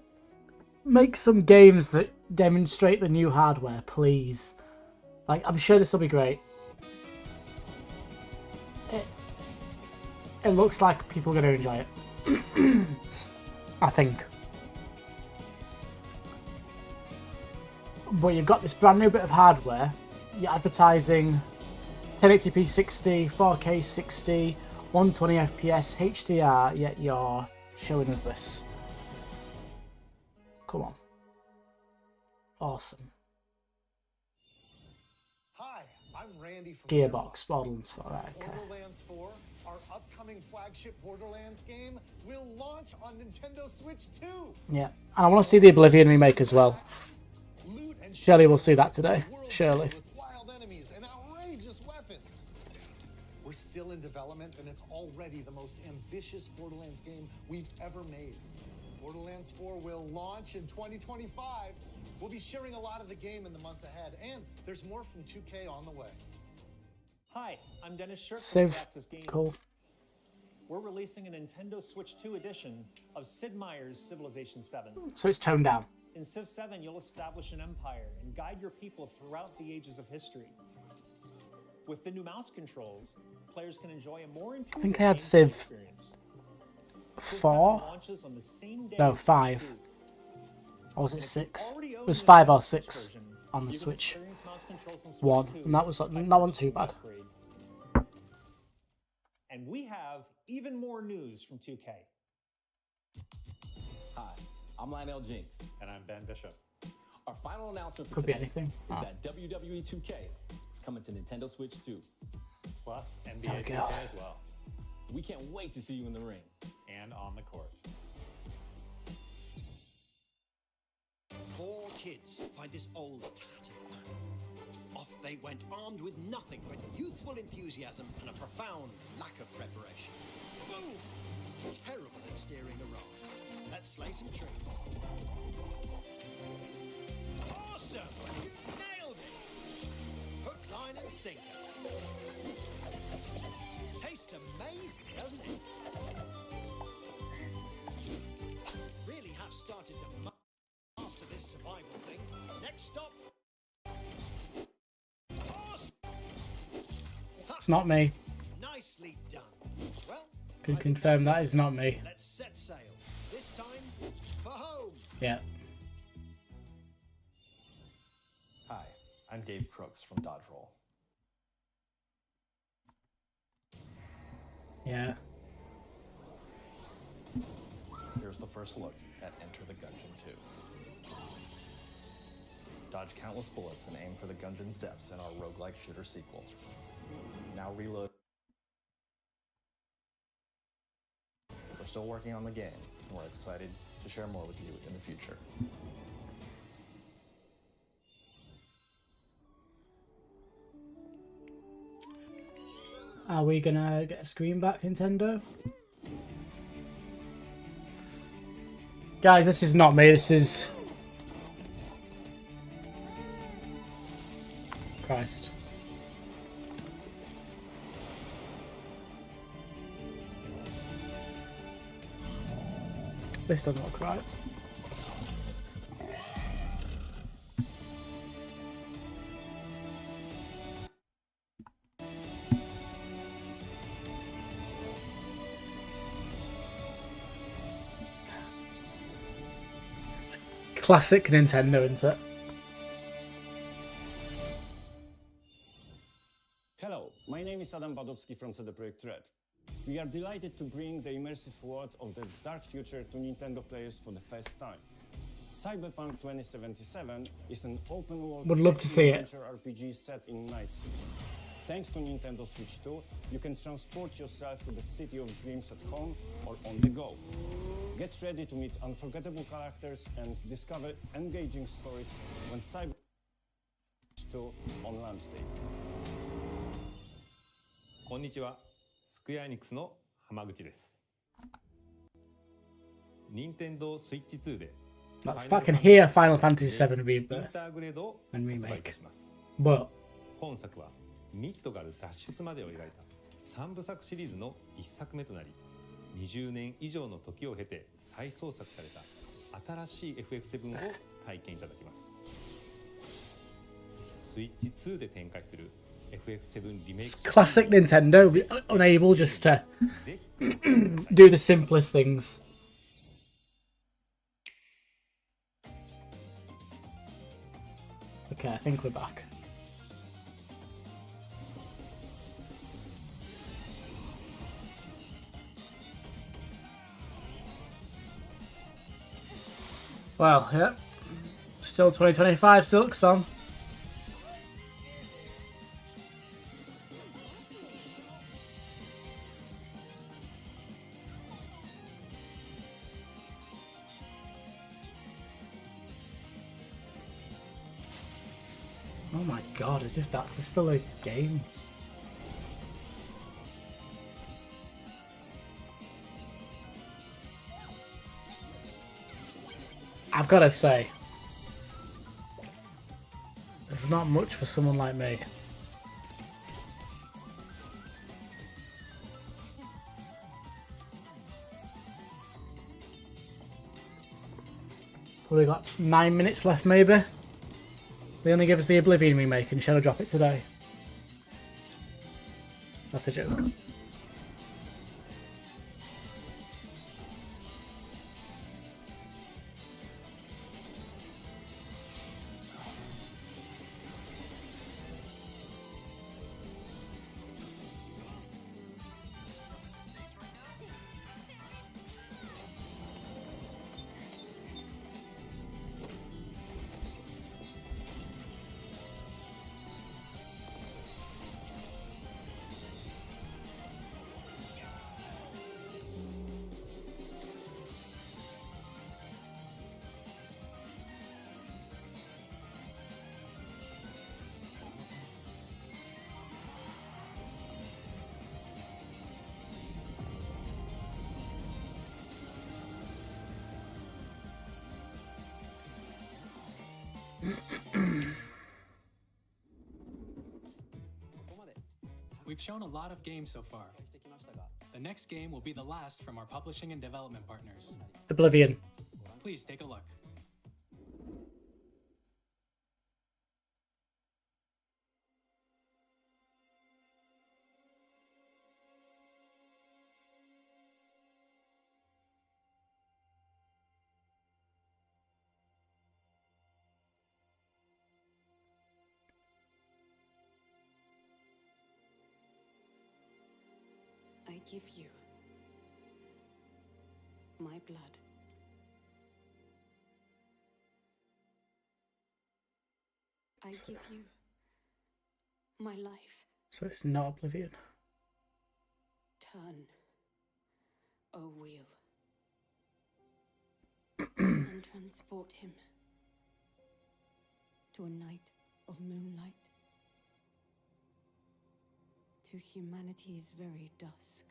Make some games that demonstrate the new hardware, please. Like, I'm sure this will be great. It looks like people are going to enjoy it. I think. But you've got this brand new bit of hardware. You're advertising 1080p 60, 4K 60, 120 FPS, HDR, yet you're showing us this. Come on. Awesome. Hi, I'm Randy from Gearbox, Borderlands 4, right, okay. Borderlands 4, our upcoming flagship Borderlands game, will launch on Nintendo Switch 2. Yeah, and I want to see the Oblivion remake as well. Surely we'll see that today. Surely. With wild enemies and outrageous weapons. We're still in development, and it's already the most ambitious Borderlands game we've ever made. Borderlands 4 will launch in 2025. We'll be sharing a lot of the game in the months ahead, and there's more from 2K on the way. Hi, I'm Dennis Shirk from Civ, Axis Games. cool. We're releasing a Nintendo Switch 2 edition of Sid Meier's Civilization 7. So it's toned down. In Civ 7, you'll establish an empire and guide your people throughout the ages of history. With the new mouse controls, players can enjoy a more intuitive I think I had Civ 4? No, 5. Or was it 6? It was 5 or 6 on the Switch 1. And that wasn't too bad. And we have even more news from 2K. Hi, I'm Lionel Jinx. And I'm Ben Bishop. Our final announcement for Could be today anything. is that WWE 2K is coming to Nintendo Switch 2. Plus There NBA we 2K go. as well. We can't wait to see you in the ring. And on the court. 4 kids find this old tattered man. Off they went, armed with nothing but youthful enthusiasm and a profound lack of preparation. Boom! Terrible at steering a raft. Let's slay some trees. Awesome! You nailed it! Hook, line and sinker. Tastes amazing, doesn't it? Really have started to master this survival thing. Next stop. It's not me. Nicely done. Well, Can confirm that is not me. let's set sail. This time for home. Yeah. Hi, I'm Dave Crooks from Dodge Roll. Yeah. Here's the first look at Enter the Gungeon 2. Dodge countless bullets and aim for the Gungeon's depths in our roguelike shooter sequel. Now reload. We're still working on the game, and we're excited to share more with you in the future. Are we gonna get a screen back, Nintendo? Guys, this is not me, this is... Christ. This doesn't look right. It's classic Nintendo, isn't it? Hello, my name is Adam Badowski from CD Projekt Red. We are delighted to bring the immersive world of the dark future to Nintendo players for the first time. Cyberpunk 2077 is an open-world Would love to see it. RPG set in Night City. Thanks to Nintendo Switch 2, you can transport yourself to the city of dreams at home or on the go. Get ready to meet unforgettable characters and discover engaging stories when Cyberpunk 2 on launch day. こんにちは、スクエアエニックスの浜口です。任天堂スイッチ2で Let's fucking hear Final Fantasy VII Rebirth and remake. But 本作はミッドガル脱出までを描いた3部作シリーズの1作目となり、20年以上の時を経て再創作された新しい FF7 を体験いただきます。スイッチ2で展開する FF7 リメイク classic Nintendo, unable just to do the simplest things. Okay, I think we're back. Well, yeah. Still 2025 Silk Song. Oh my god, as if that's still a game. I've got to say, there's not much for someone like me. Probably got 9 minutes left, maybe. They only give us the Oblivion remake and Shadow Drop it today. That's a joke. We've shown a lot of games so far. The next game will be the last from our publishing and development partners. Oblivion. Please take a look. I give you my blood. I give you my life. So it's not Oblivion. Turn, O wheel, and transport him to a night of moonlight, to humanity's very dusk.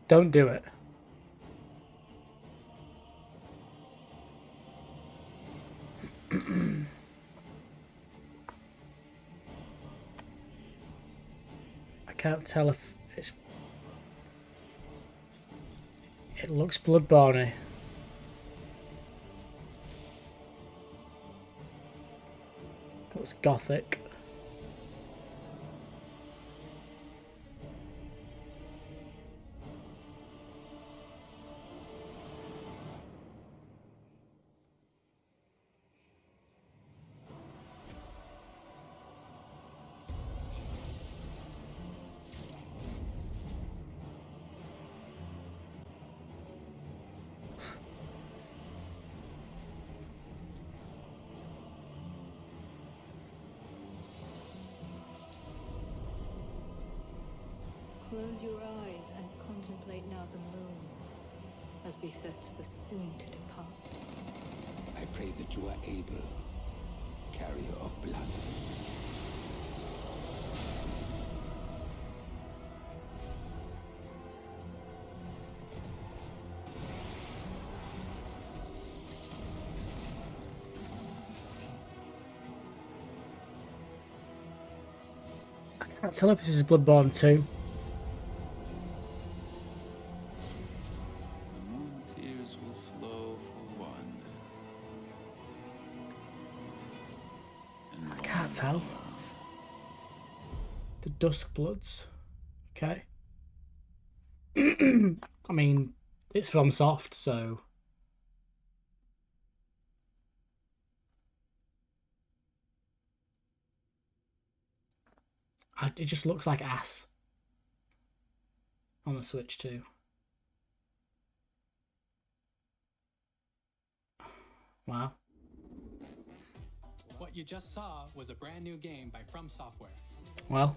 Don't do it. I can't tell if it's It looks Bloodborne-y. It looks gothic. Close your eyes and contemplate now the moon, as befits the soon to depart. I pray that you are able, carrier of blood. I can't tell if this is Bloodborne 2. Tears will flow for one. I can't tell. The Dusk Bloods. Okay. I mean, it's from Soft, so... It just looks like ass. On the Switch too. Wow. What you just saw was a brand new game by From Software. Well,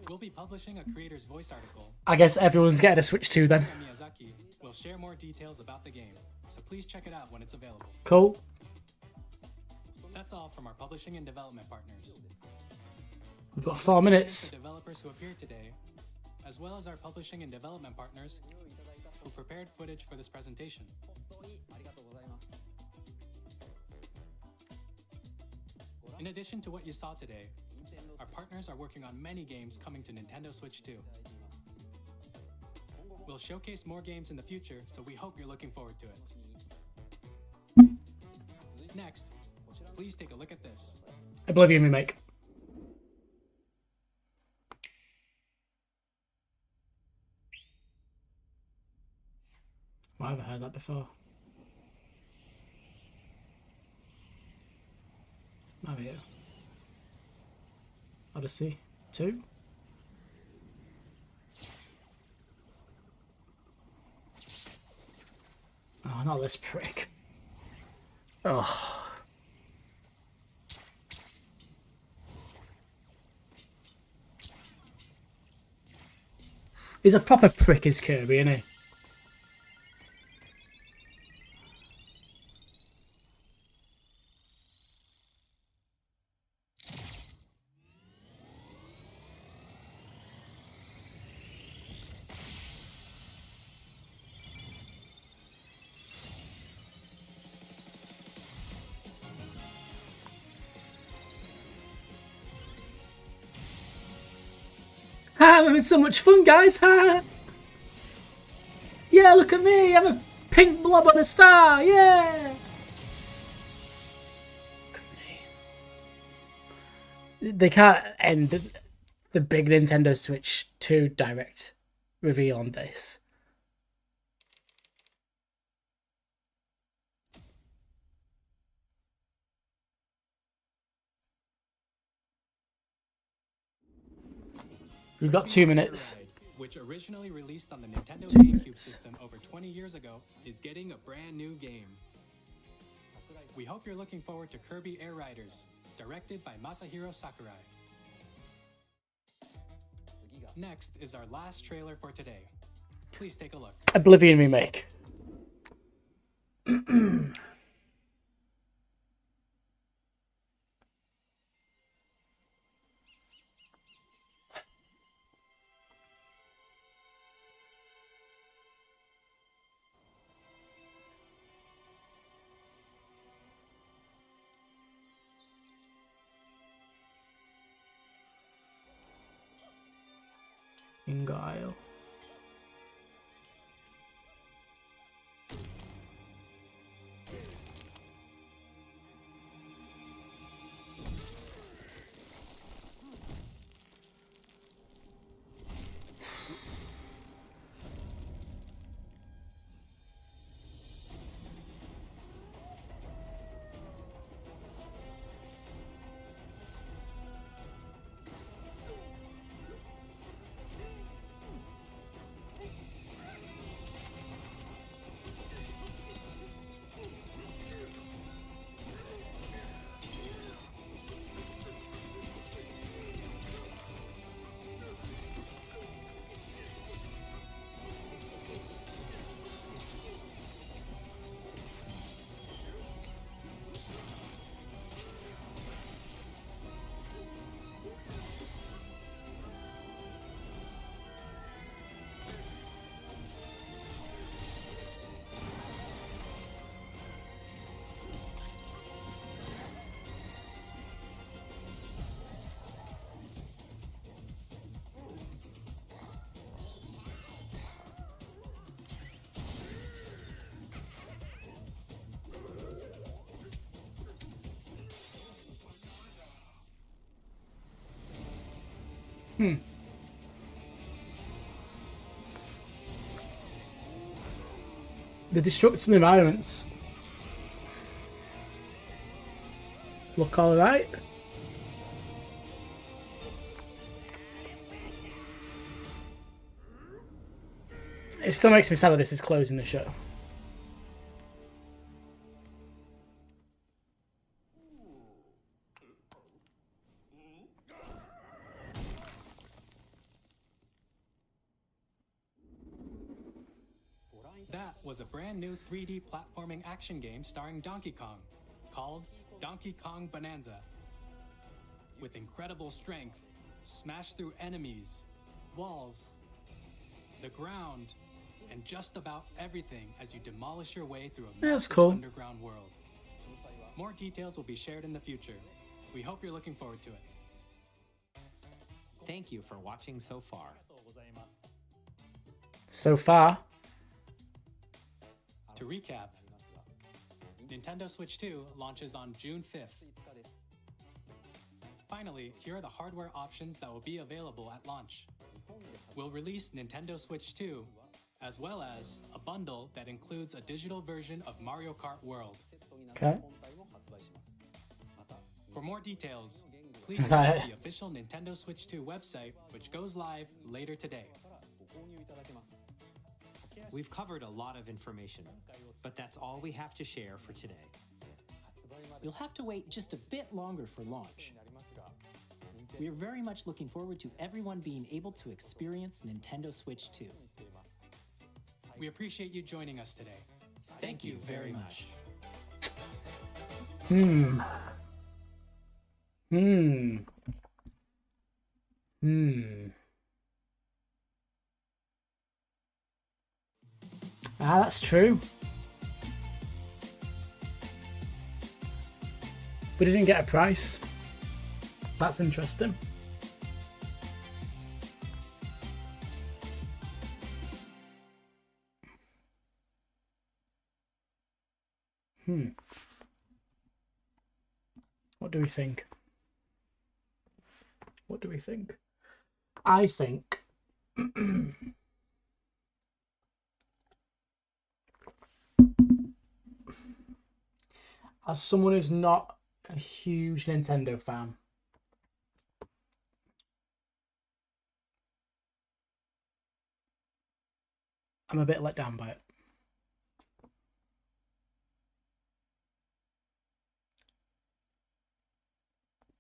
We'll be publishing a creator's voice article. I guess everyone's getting a Switch 2 then. Miyazaki will share more details about the game, so please check it out when it's available. Cool. That's all from our publishing and development partners. We've got 4 minutes. The developers who appeared today, as well as our publishing and development partners who prepared footage for this presentation. In addition to what you saw today, our partners are working on many games coming to Nintendo Switch 2. We'll showcase more games in the future, so we hope you're looking forward to it. Next, please take a look at this. Oblivion remake. Well, I haven't heard that before. Mario. Odyssey 2. Oh, not this prick. Oh. He's a proper prick, is Kirby, isn't he? I'm having so much fun, guys! Ha! Yeah, look at me! I'm a pink blob on a star! Yeah! Look at me. They can't end the big Nintendo Switch 2 Direct reveal on this. We've got 2 minutes. Which originally released on the Nintendo GameCube system over 20 years ago, is getting a brand new game. We hope you're looking forward to Kirby Air Riders, directed by Masahiro Sakurai. Next is our last trailer for today. Please take a look. Oblivion remake. Ingo Isle. The destructive environments look alright. It still makes me sad that this is closing the show. That was a brand new 3D platforming action game starring Donkey Kong, called Donkey Kong Bonanza. With incredible strength, smash through enemies, walls, the ground, and just about everything as you demolish your way through a That's massive cool. underground world. More details will be shared in the future. We hope you're looking forward to it. Thank you for watching so far. So far, To recap, Nintendo Switch 2 launches on June 5th. Finally, here are the hardware options that will be available at launch. We'll release Nintendo Switch 2, as well as a bundle that includes a digital version of Mario Kart World. okay. For more details, please visit the official Nintendo Switch 2 website, which goes live later today. We've covered a lot of information, but that's all we have to share for today. You'll have to wait just a bit longer for launch. We are very much looking forward to everyone being able to experience Nintendo Switch 2. We appreciate you joining us today. Thank you very much. Ah, that's true. We didn't get a price. That's interesting. What do we think? What do we think? I think as someone who's not a huge Nintendo fan, I'm a bit let down by it.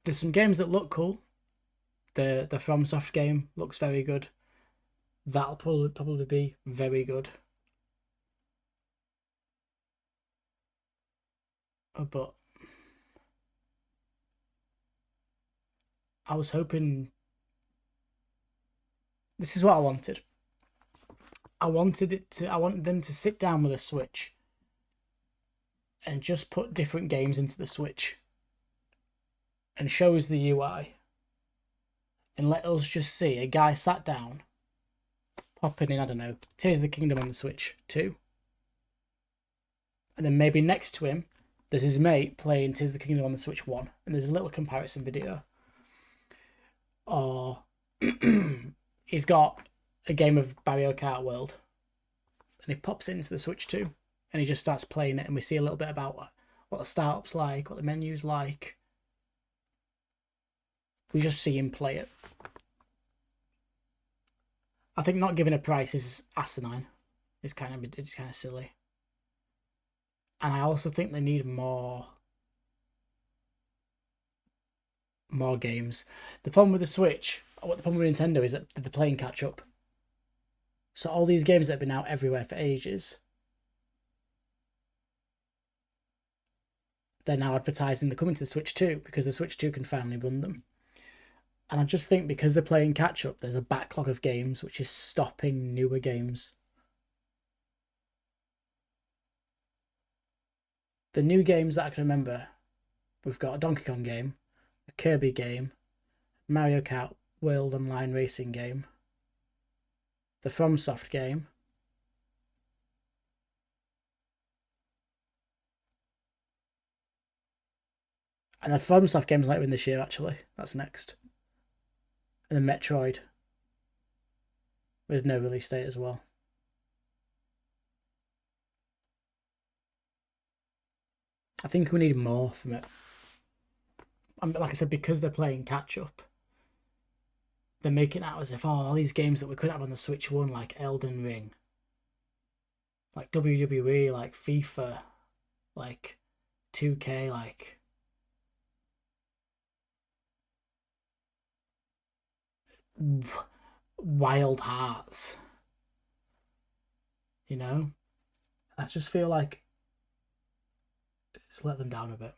There's some games that look cool. The FromSoft game looks very good. That'll probably be very good. But I was hoping. This is what I wanted. I wanted them to sit down with a Switch and just put different games into the Switch and show us the UI and let us just see a guy sat down popping in, I don't know, Tears of the Kingdom on the Switch 2. And then maybe next to him there's his mate playing Tears of the Kingdom on the Switch 1, and there's a little comparison video. Or he's got a game of Mario Kart World, and he pops it into the Switch 2, and he just starts playing it, and we see a little bit about what the startup's like, what the menu's like. We just see him play it. I think not giving a price is asinine. It's kind of silly. And I also think they need more games. The problem with the Switch, or the problem with Nintendo, is that they're playing catch up. So all these games that have been out everywhere for ages, they're now advertising they're coming to the Switch 2 because the Switch 2 can finally run them. And I just think because they're playing catch up, there's a backlog of games which is stopping newer games. The new games that I can remember, we've got a Donkey Kong game, a Kirby game, Mario Kart World Online Racing game, the FromSoft game, and the FromSoft game's later in this year actually, that's next. And then Metroid. With no release date as well. I think we need more from it. Like I said, because they're playing catch up, they're making it out as if, all these games that we could have on the Switch 1, like Elden Ring, like WWE, like FIFA, like 2K, like Wild Hearts. You know? I just feel like it's let them down a bit.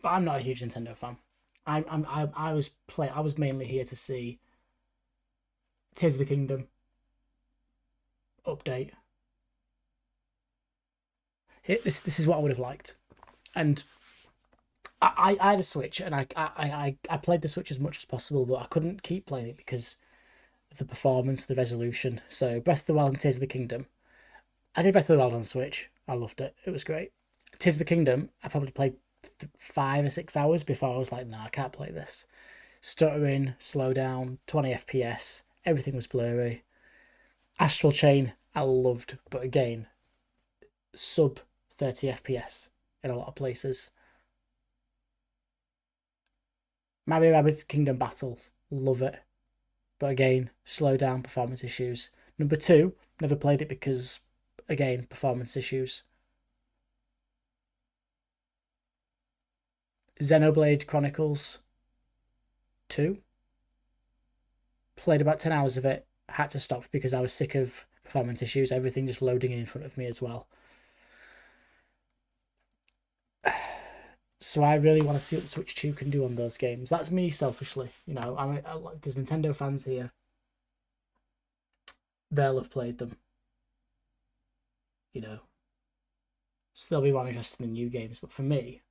But I'm not a huge Nintendo fan. I was mainly here to see Tears of the Kingdom update. This is what I would have liked, and I had a Switch, and I played the Switch as much as possible, but I couldn't keep playing it because of the performance, the resolution. So Breath of the Wild and Tears of the Kingdom. I did Breath of the Wild on the Switch. I loved it. It was great. Tears of the Kingdom, I probably played 5 or 6 hours before I was like, no, I can't play this. Stuttering, slow down, 20 FPS, everything was blurry. Astral Chain, I loved, but again, sub 30 FPS in a lot of places. Mario Rabbids Kingdom Battles, love it. But again, slow down, performance issues. Number 2, never played it because, again, performance issues. Xenoblade Chronicles 2. Played about 10 hours of it, had to stop because I was sick of performance issues, everything just loading in front of me as well. So I really want to see what the Switch 2 can do on those games. That's me selfishly, you know. There's Nintendo fans here. They'll have played them, you know. So they'll be more interested in new games. But for me,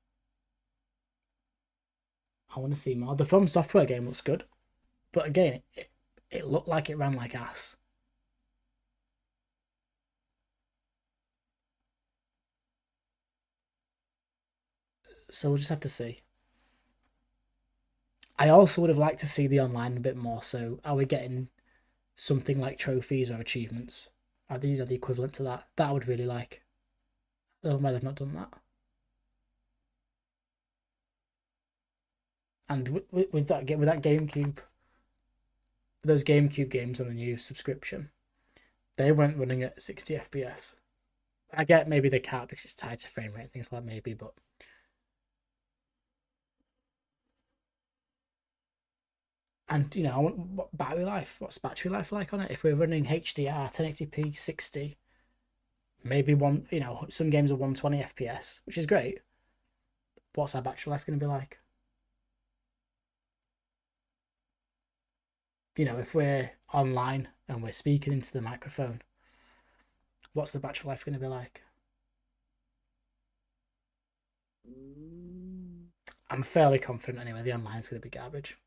I want to see more. The From Software game looks good, but again, it looked like it ran like ass. So we'll just have to see. I also would have liked to see the online a bit more. So are we getting something like trophies or achievements? Are they, the equivalent to that? That I would really like. I don't know why they've not done that. And with that GameCube, those GameCube games on the new subscription, they weren't running at 60 FPS. I get maybe they can't because it's tied to frame rate, things like that maybe, but and you know, what battery life? What's battery life like on it? If we're running HDR, 1080p, 60, maybe some games are 120 FPS, which is great. What's our battery life going to be like? You know, if we're online and we're speaking into the microphone, what's the battery life going to be like? I'm fairly confident anyway, the online's going to be garbage.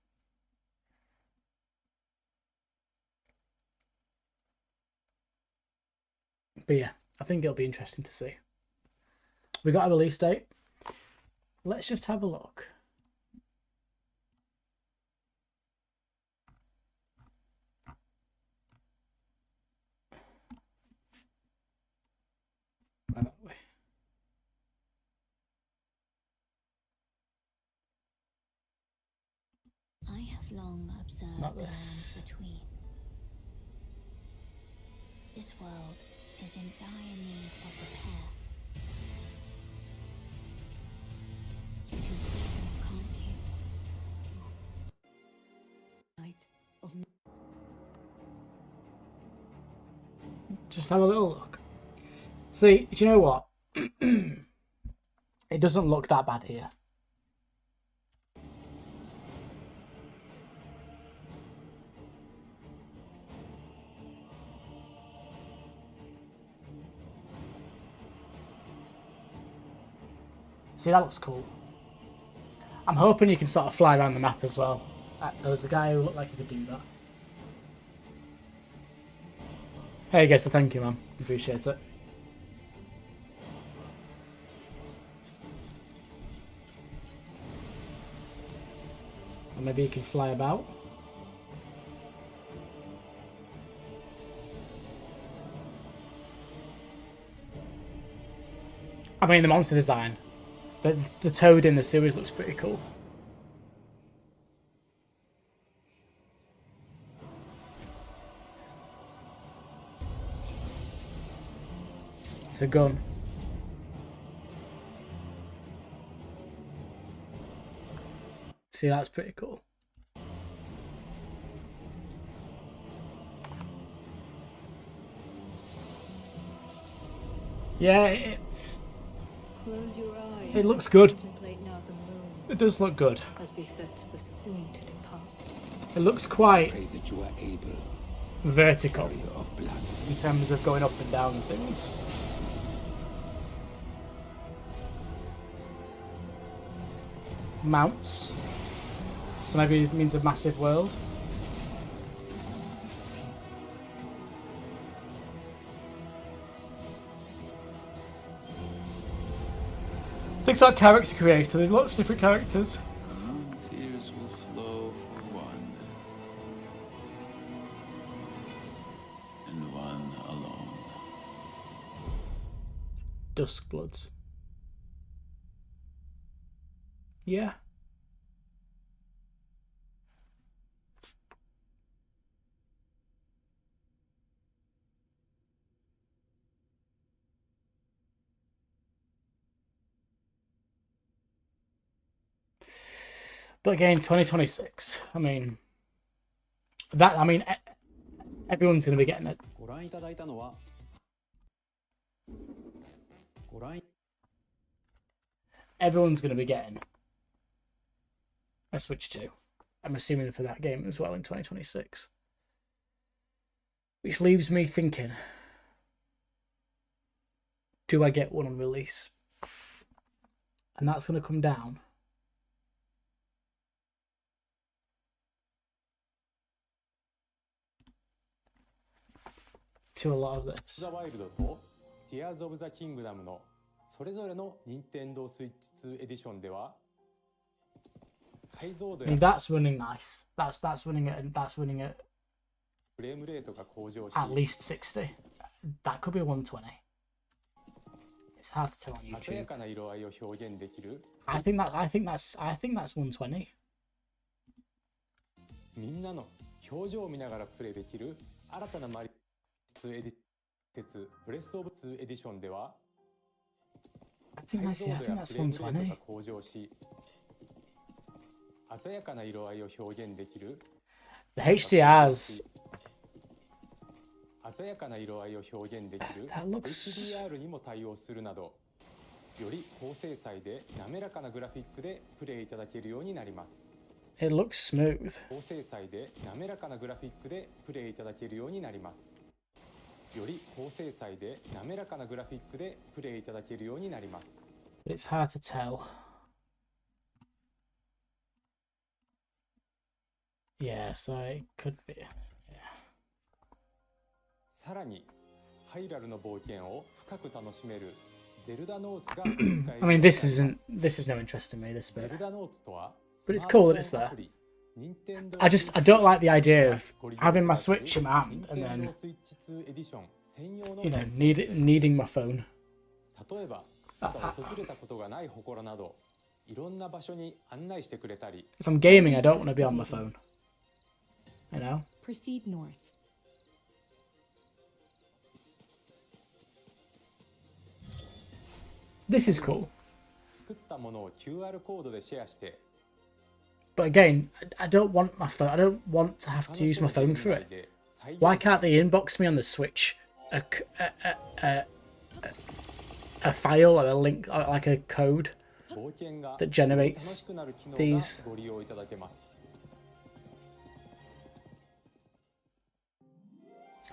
But yeah, I think it'll be interesting to see. We got a release date. Let's just have a look. Where are we? I have long observed Not the this. lines between. This world is in dire need of repair. You can see them, can't you? Light of Just have a little look. See, do you know what? It doesn't look that bad here. See, that looks cool. I'm hoping you can sort of fly around the map as well. There was a guy who looked like he could do that. Hey, guys, so thank you, man. Appreciate it. Or maybe he can fly about. I mean, the monster design. The toad in the sewers looks pretty cool. It's a gun. See, that's pretty cool. Yeah, Close your eyes. it looks good. Contemplate now the moon, It does look good. as befits the soon to depart. It looks quite Pray that you are able, vertical carrier of blood. in terms of going up and down and things. Mounts. So maybe it means a massive world. Things like character creator. There's lots of different characters. Tears will flow for one, and one alone. Duskbloods. Yeah. But again, 2026. I mean, everyone's going to be getting it. Everyone's going to be getting a Switch 2. I'm assuming for that game as well in 2026. Which leaves me thinking, do I get one on release? And that's going to come down to a lot of this. ザワイルドと Tears of the Kingdom のそれぞれの任天堂スイッチ2エディションでは I mean, that's running nice. That's running at at least 60. That could be 120. It's hard to tell on YouTube. I think that's 120. みんなの表情を見ながらプレイできる新たなマリオ2エディ説ブレスオブ2エディションでは I think that's 120. 向上し鮮やかな色合いを表現できる The HDRs. 鮮やかな色合いを表現できる That looks... HDR にも対応するなどより高精細で滑らかなグラフィックでプレイいただけるようになります。 It looks smooth. 高精細で滑らかなグラフィックでプレイいただけるようになります。より高精細で滑らかなグラフィックでプレイいただけるようになります。 It's hard to tell. Yeah, so it could be. Yeah. さらにハイラルの冒険を深く楽しめるゼルダノーツが使える I mean, this is no interest in me, this bit. ゼルダノーツとは But it's cool that it's there. I don't like the idea of having my Switch in my hand and then, you know, needing my phone. 例えば訪れたことがない祠などいろんな場所に案内してくれたり If I'm gaming, I don't want to be on my phone. You know? Proceed north. This is cool. 作ったものを QR コードでシェアして But again, I don't want my phone. I don't want to have to use my phone for it. Why can't they inbox me on the Switch a file or a link, or like a code that generates these?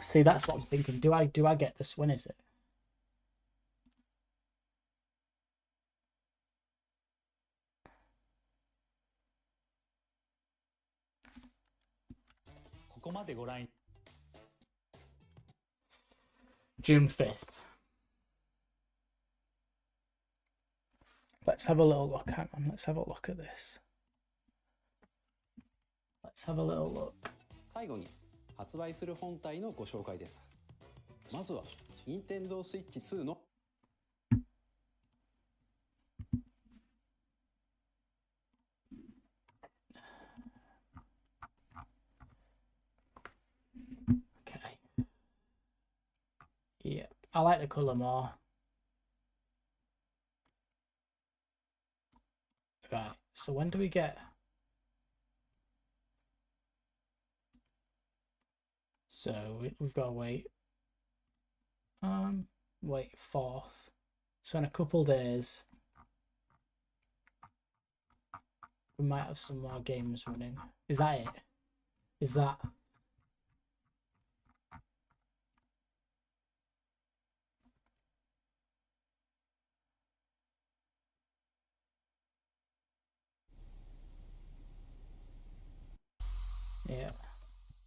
See, that's what I'm thinking. Do I get this? When is it? June 5th. Let's have a little look. Hang on, let's have a look at this. Let's have a little look. 最後に発売する本体のご紹介です。まずは任天堂スイッチ2の Okay. Yeah, I like the colour more. Right, so when do we get... So we've got to wait. Wait, 4th. So in a couple days, we might have some more games running. Is that it? Is that... Yeah.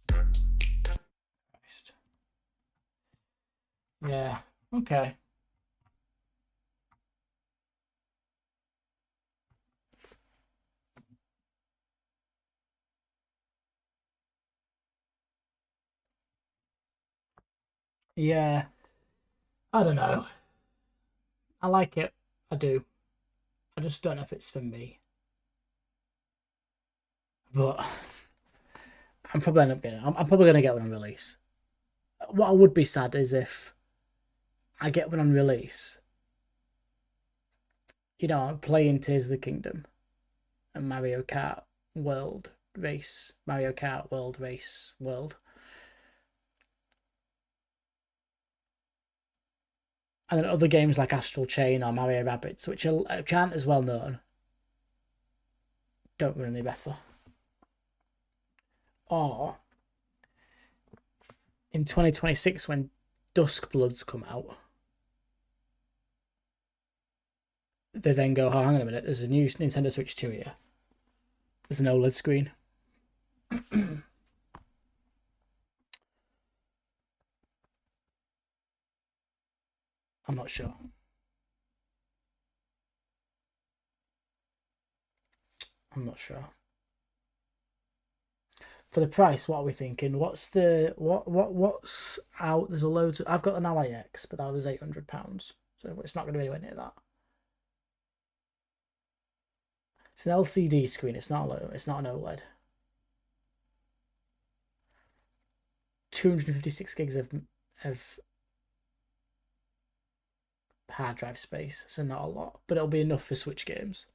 Christ. Yeah. Okay. Yeah. I don't know. I like it. I do. I just don't know if it's for me. But I'm probably end up getting it. I'm probably gonna get one on release. What I would be sad is if I get one on release. You know, I'm playing Tears of the Kingdom and Mario Kart World Race, Mario Kart World Race World. And then other games like Astral Chain or Mario Rabbids, which aren't as well known, don't run any better. Or in 2026 when Dusk Bloods come out, they then go, oh, hang on a minute, there's a new Nintendo Switch 2 here. There's an OLED screen. I'm not sure. I'm not sure. For the price, what are we thinking? What's the what's out? There's a load. I've got an Ally X, but that was £800, so it's not going to be anywhere near that. It's an LCD screen. It's not It's not an OLED. 256 gigs of hard drive space, so not a lot, but it'll be enough for Switch games.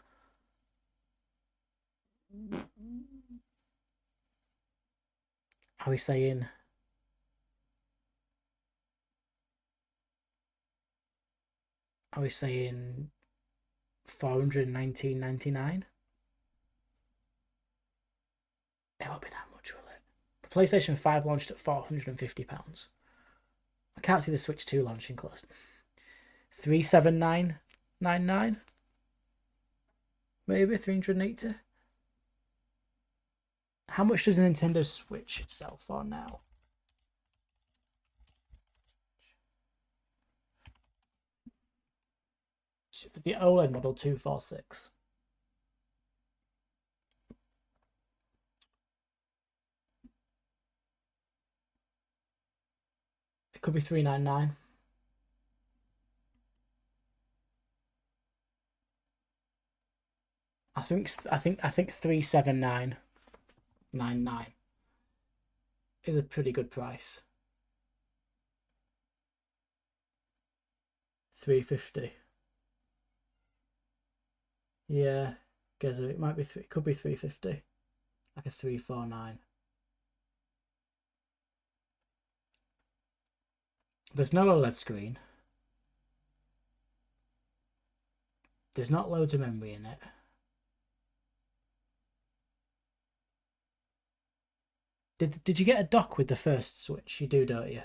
Are we saying? Are we saying £419.99? It won't be that much, will it? The PlayStation 5 launched at £450. I can't see the Switch 2 launching close. £379.99? Maybe £380? How much does a Nintendo Switch sell for now? The OLED model 246. It could be 399. I think 379.99 is a pretty good price. 350. Yeah, guess it might be it could be 350. Like a 349. There's no OLED screen. There's not loads of memory in it. Did you get a dock with the first Switch? You do, don't you?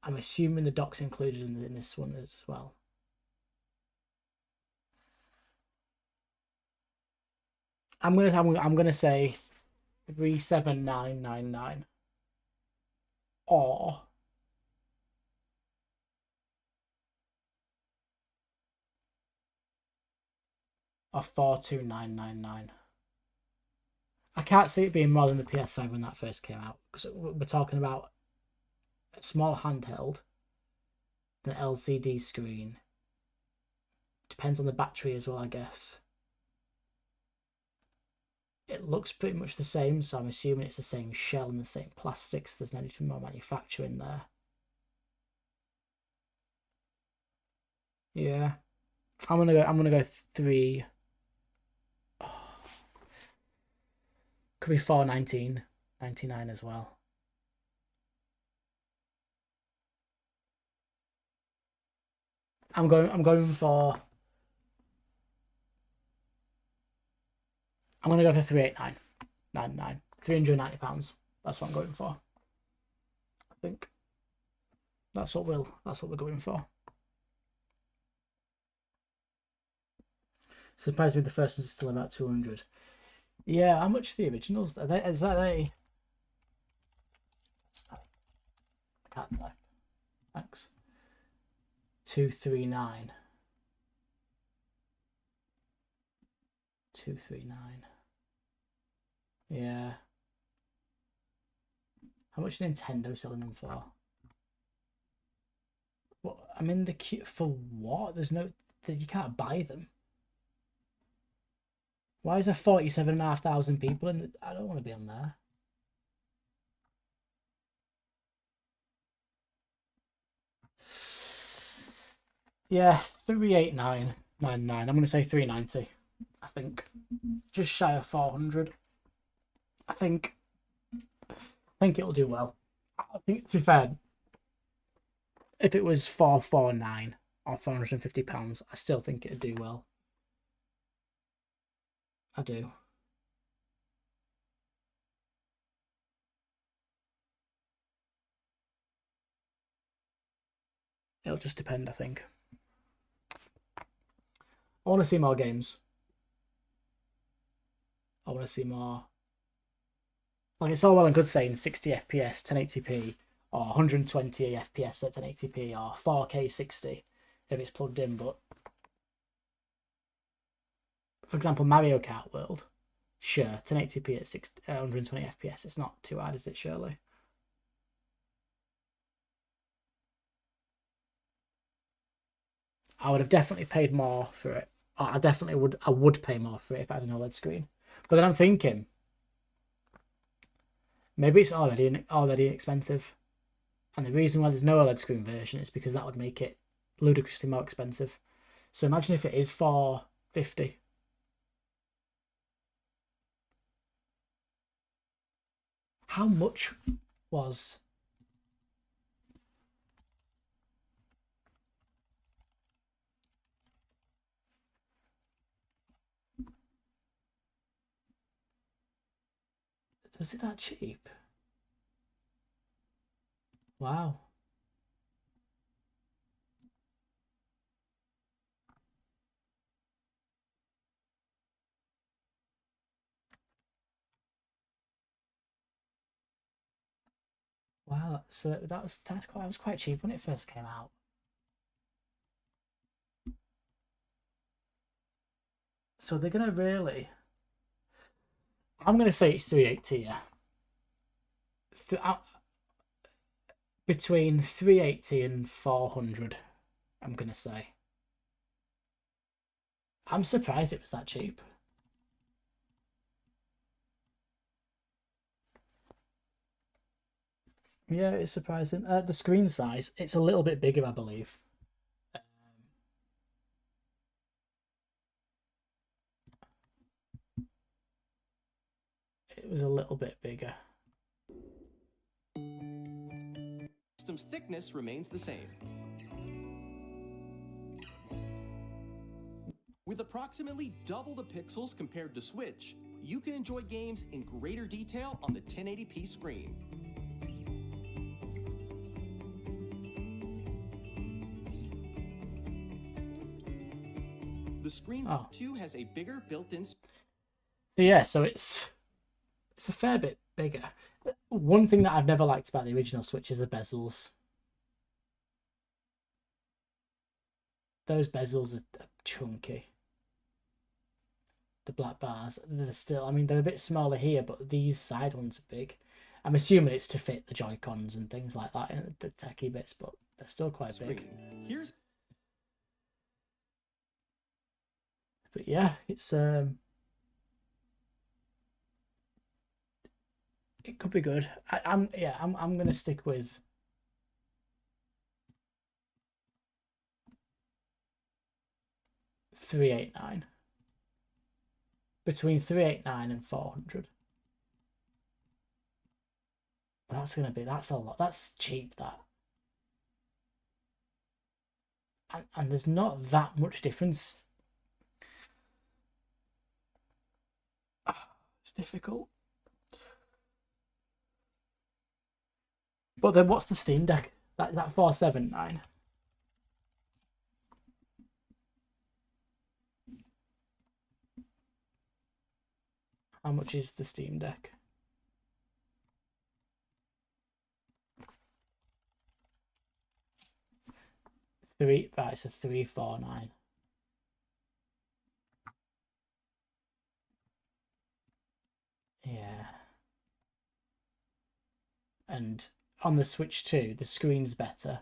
I'm assuming the dock's included in this one as well. I'm gonna say 379.99 or 429.99. I can't see it being more than the PS5 when that first came out. Because we're talking about a small handheld, an LCD screen. Depends on the battery as well, I guess. It looks pretty much the same, so I'm assuming it's the same shell and the same plastics. There's no need for more manufacturing there. Yeah, I'm gonna go 3. Oh. Could be 419.99 as well. I'm going for. I'm gonna go for 389.99. £390. That's what I'm going for. I think that's what we're going for. Surprised me the first one's still about 200. Yeah, how much are the originals? Is that a? I can't say. Thanks. 239. 239. Yeah. How much is Nintendo selling them for? What? I'm in the queue for what? There's no. You can't buy them. Why is there 47,500 people in? I don't want to be on there. Yeah, 389.99. I'm gonna say 390. I think just shy of 400. I think it'll do well. I think, to be fair, if it was 449 or £450, I still think it'd do well. I do. It'll just depend, I think. I want to see more games. I want to see more. Like, it's all well and good saying 60 FPS, 1080p, or 120 FPS at 1080p, or 4K 60 if it's plugged in, but for example, Mario Kart World, sure, 1080p at 120 FPS, it's not too hard, is it, surely? I would have definitely paid more for it. I would pay more for it if I had an OLED screen. But then I'm thinking, maybe it's already expensive. And the reason why there's no OLED screen version is because that would make it ludicrously more expensive. So imagine if it is $450. How much was... Was it that cheap? Wow. Wow, so that was quite cheap when it first came out. So they're gonna really... I'm gonna say it's 380, yeah. Between 380 and 400, I'm gonna say. I'm surprised it was that cheap. Yeah, it's surprising. The screen size, it's a little bit bigger, I believe. It was a little bit bigger. System's thickness remains the same. With approximately double the pixels compared to Switch, you can enjoy games in greater detail on the 1080p screen. The screen too has a bigger built-in. So yeah, so it's a fair bit bigger. One thing that I've never liked about the original Switch is the bezels. Those bezels are chunky. the black bars. They're still, I mean, they're a bit smaller here, but these side ones are big. I'm assuming it's to fit the Joy-Cons and things like that in the techie bits, but they're still quite big. Here's But yeah, it's it could be good. I'm gonna stick with $389. Between $389 and $400. That's a lot. That's cheap, that. And there's not that much difference. It's difficult. But then what's the Steam Deck? That $479. How much is the Steam Deck? Right, it's a 349. Yeah. And on the Switch 2, the screen's better.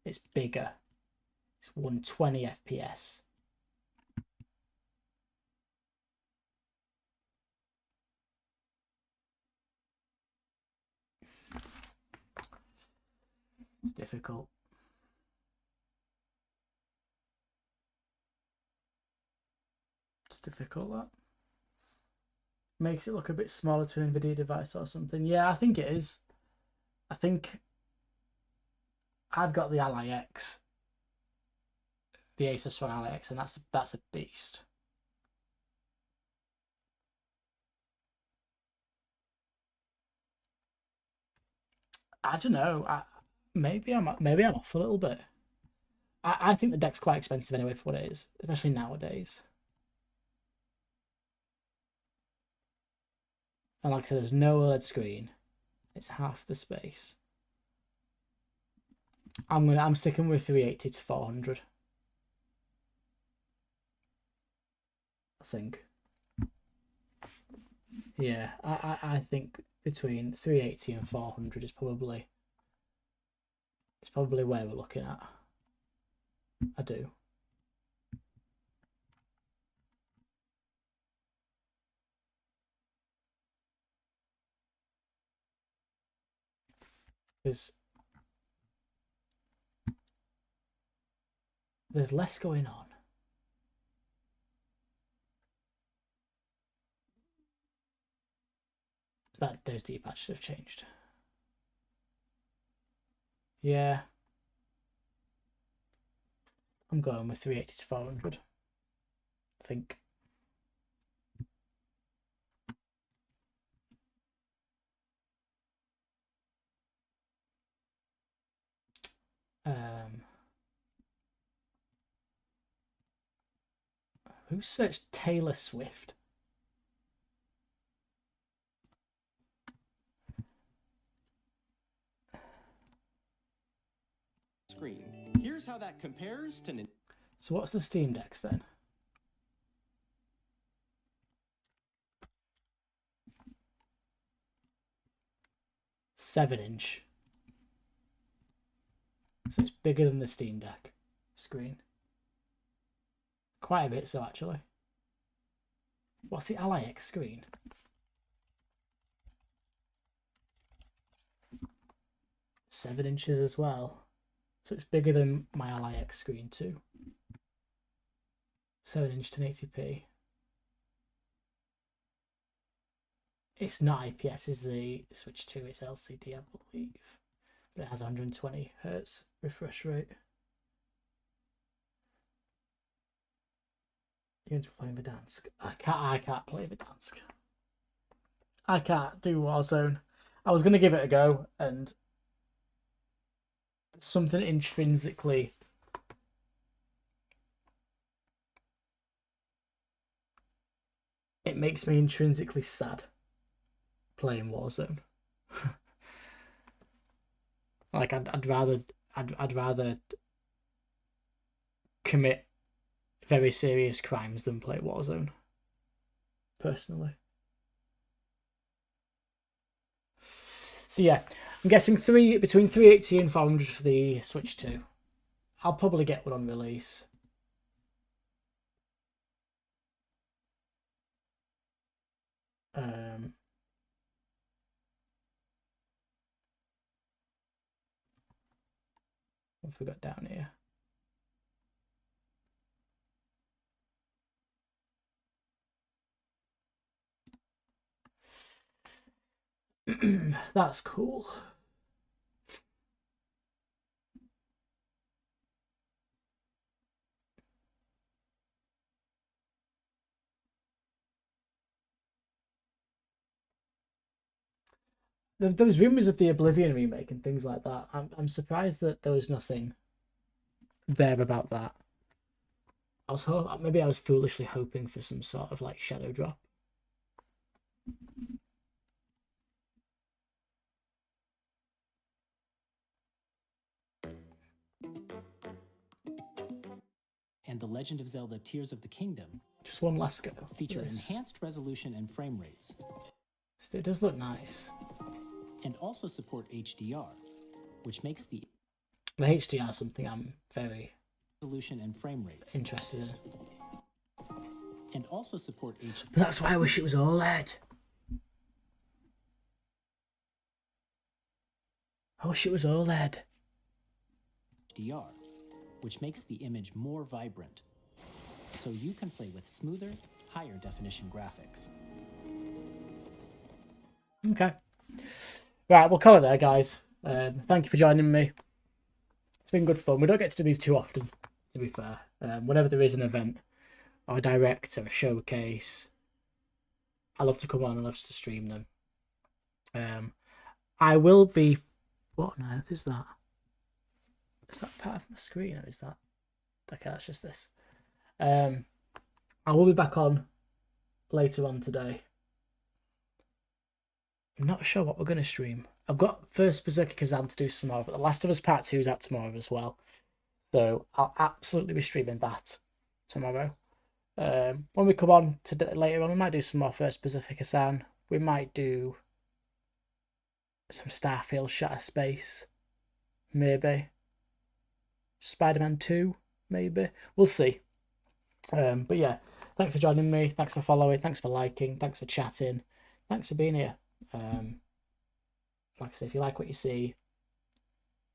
It's bigger. It's 120 FPS. It's difficult. It's difficult, that. Makes it look a bit smaller to an NVIDIA device or something. Yeah, I think it is. I think I've got the Ally X. The Asus ROG Ally X, and that's a beast. I don't know. Maybe I'm off a little bit. I think the deck's quite expensive anyway for what it is, especially nowadays. And like I said, there's no OLED screen. It's half the space. I'm sticking with 380 to 400. I think. Yeah, I think between 380 and 400 is probably where we're looking at. I do. There's less going on. Those D-pads should have changed. Yeah. I'm going with 380 to 400. I think. Who searched Taylor Swift? screen. Here's how that compares to... So what's the Steam Decks then? "7" So it's bigger than the Steam Deck screen. Quite a bit so, actually. What's the Ally X screen? "7" as well. So it's bigger than my Ally X screen too. 7" 1080p. It's not IPS, is the Switch 2, it's LCD, I believe. But it has 120 Hz refresh rate. You're going to be playing Verdansk. I can't play Verdansk. I can't do Warzone. I was going to give it a go, and something intrinsically it makes me intrinsically sad playing Warzone. Like I'd rather commit very serious crimes than play Warzone. personally. So yeah, I'm guessing between 380 and 400 for the Switch 2. I'll probably get one on release. What have we got down here? That's cool. There was rumours of the Oblivion remake and things like that. I'm surprised that there was nothing there about that. Maybe I was foolishly hoping for some sort of like shadow drop. And The Legend of Zelda Tears of the Kingdom Just one last go. feature enhanced resolution and frame rates. It does look nice. And also support HDR, which makes the HDR something I'm very resolution and frame rates interested in. And also support HDR. But that's why I wish it was OLED. I wish it was OLED. HDR, which makes the image more vibrant, so you can play with smoother, higher definition graphics. Okay. Right, we'll call it there, guys. Thank you for joining me. It's been good fun. We don't get to do these too often, to be fair. Whenever there is an event, or a direct, or a showcase, I love to come on and love to stream them. I will be... What on earth is that? Is that part of my screen, or is that... Okay, that's just this. I will be back on later on today. I'm not sure what we're going to stream. I've got First Berserker Kazan to do tomorrow, but The Last of Us Part 2 is out tomorrow as well. So I'll absolutely be streaming that tomorrow. When we come on later on, we might do some more First Berserker Kazan. We might do some Starfield Shatter Space. Maybe. Spider-Man 2, maybe. We'll see. But yeah, thanks for joining me. Thanks for following. Thanks for liking. Thanks for chatting. Thanks for being here. Like I said, if you like what you see,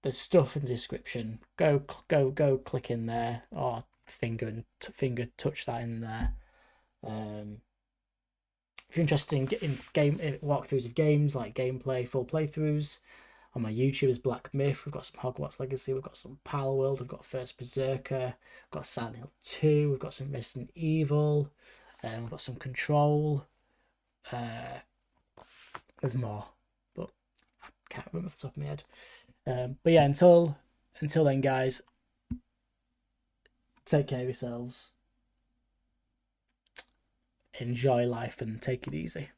there's stuff in the description. Go click in there, or finger touch that in there. If you're interested in game walkthroughs of games, like gameplay, full playthroughs, on my YouTube is Black Myth. We've got some Hogwarts Legacy, we've got some Palworld, we've got First Berserker, we've got Silent Hill 2, we've got some Resident Evil, we've got some Control. There's more, but I can't remember off the top of my head. But yeah, until then, guys, take care of yourselves, enjoy life, and take it easy.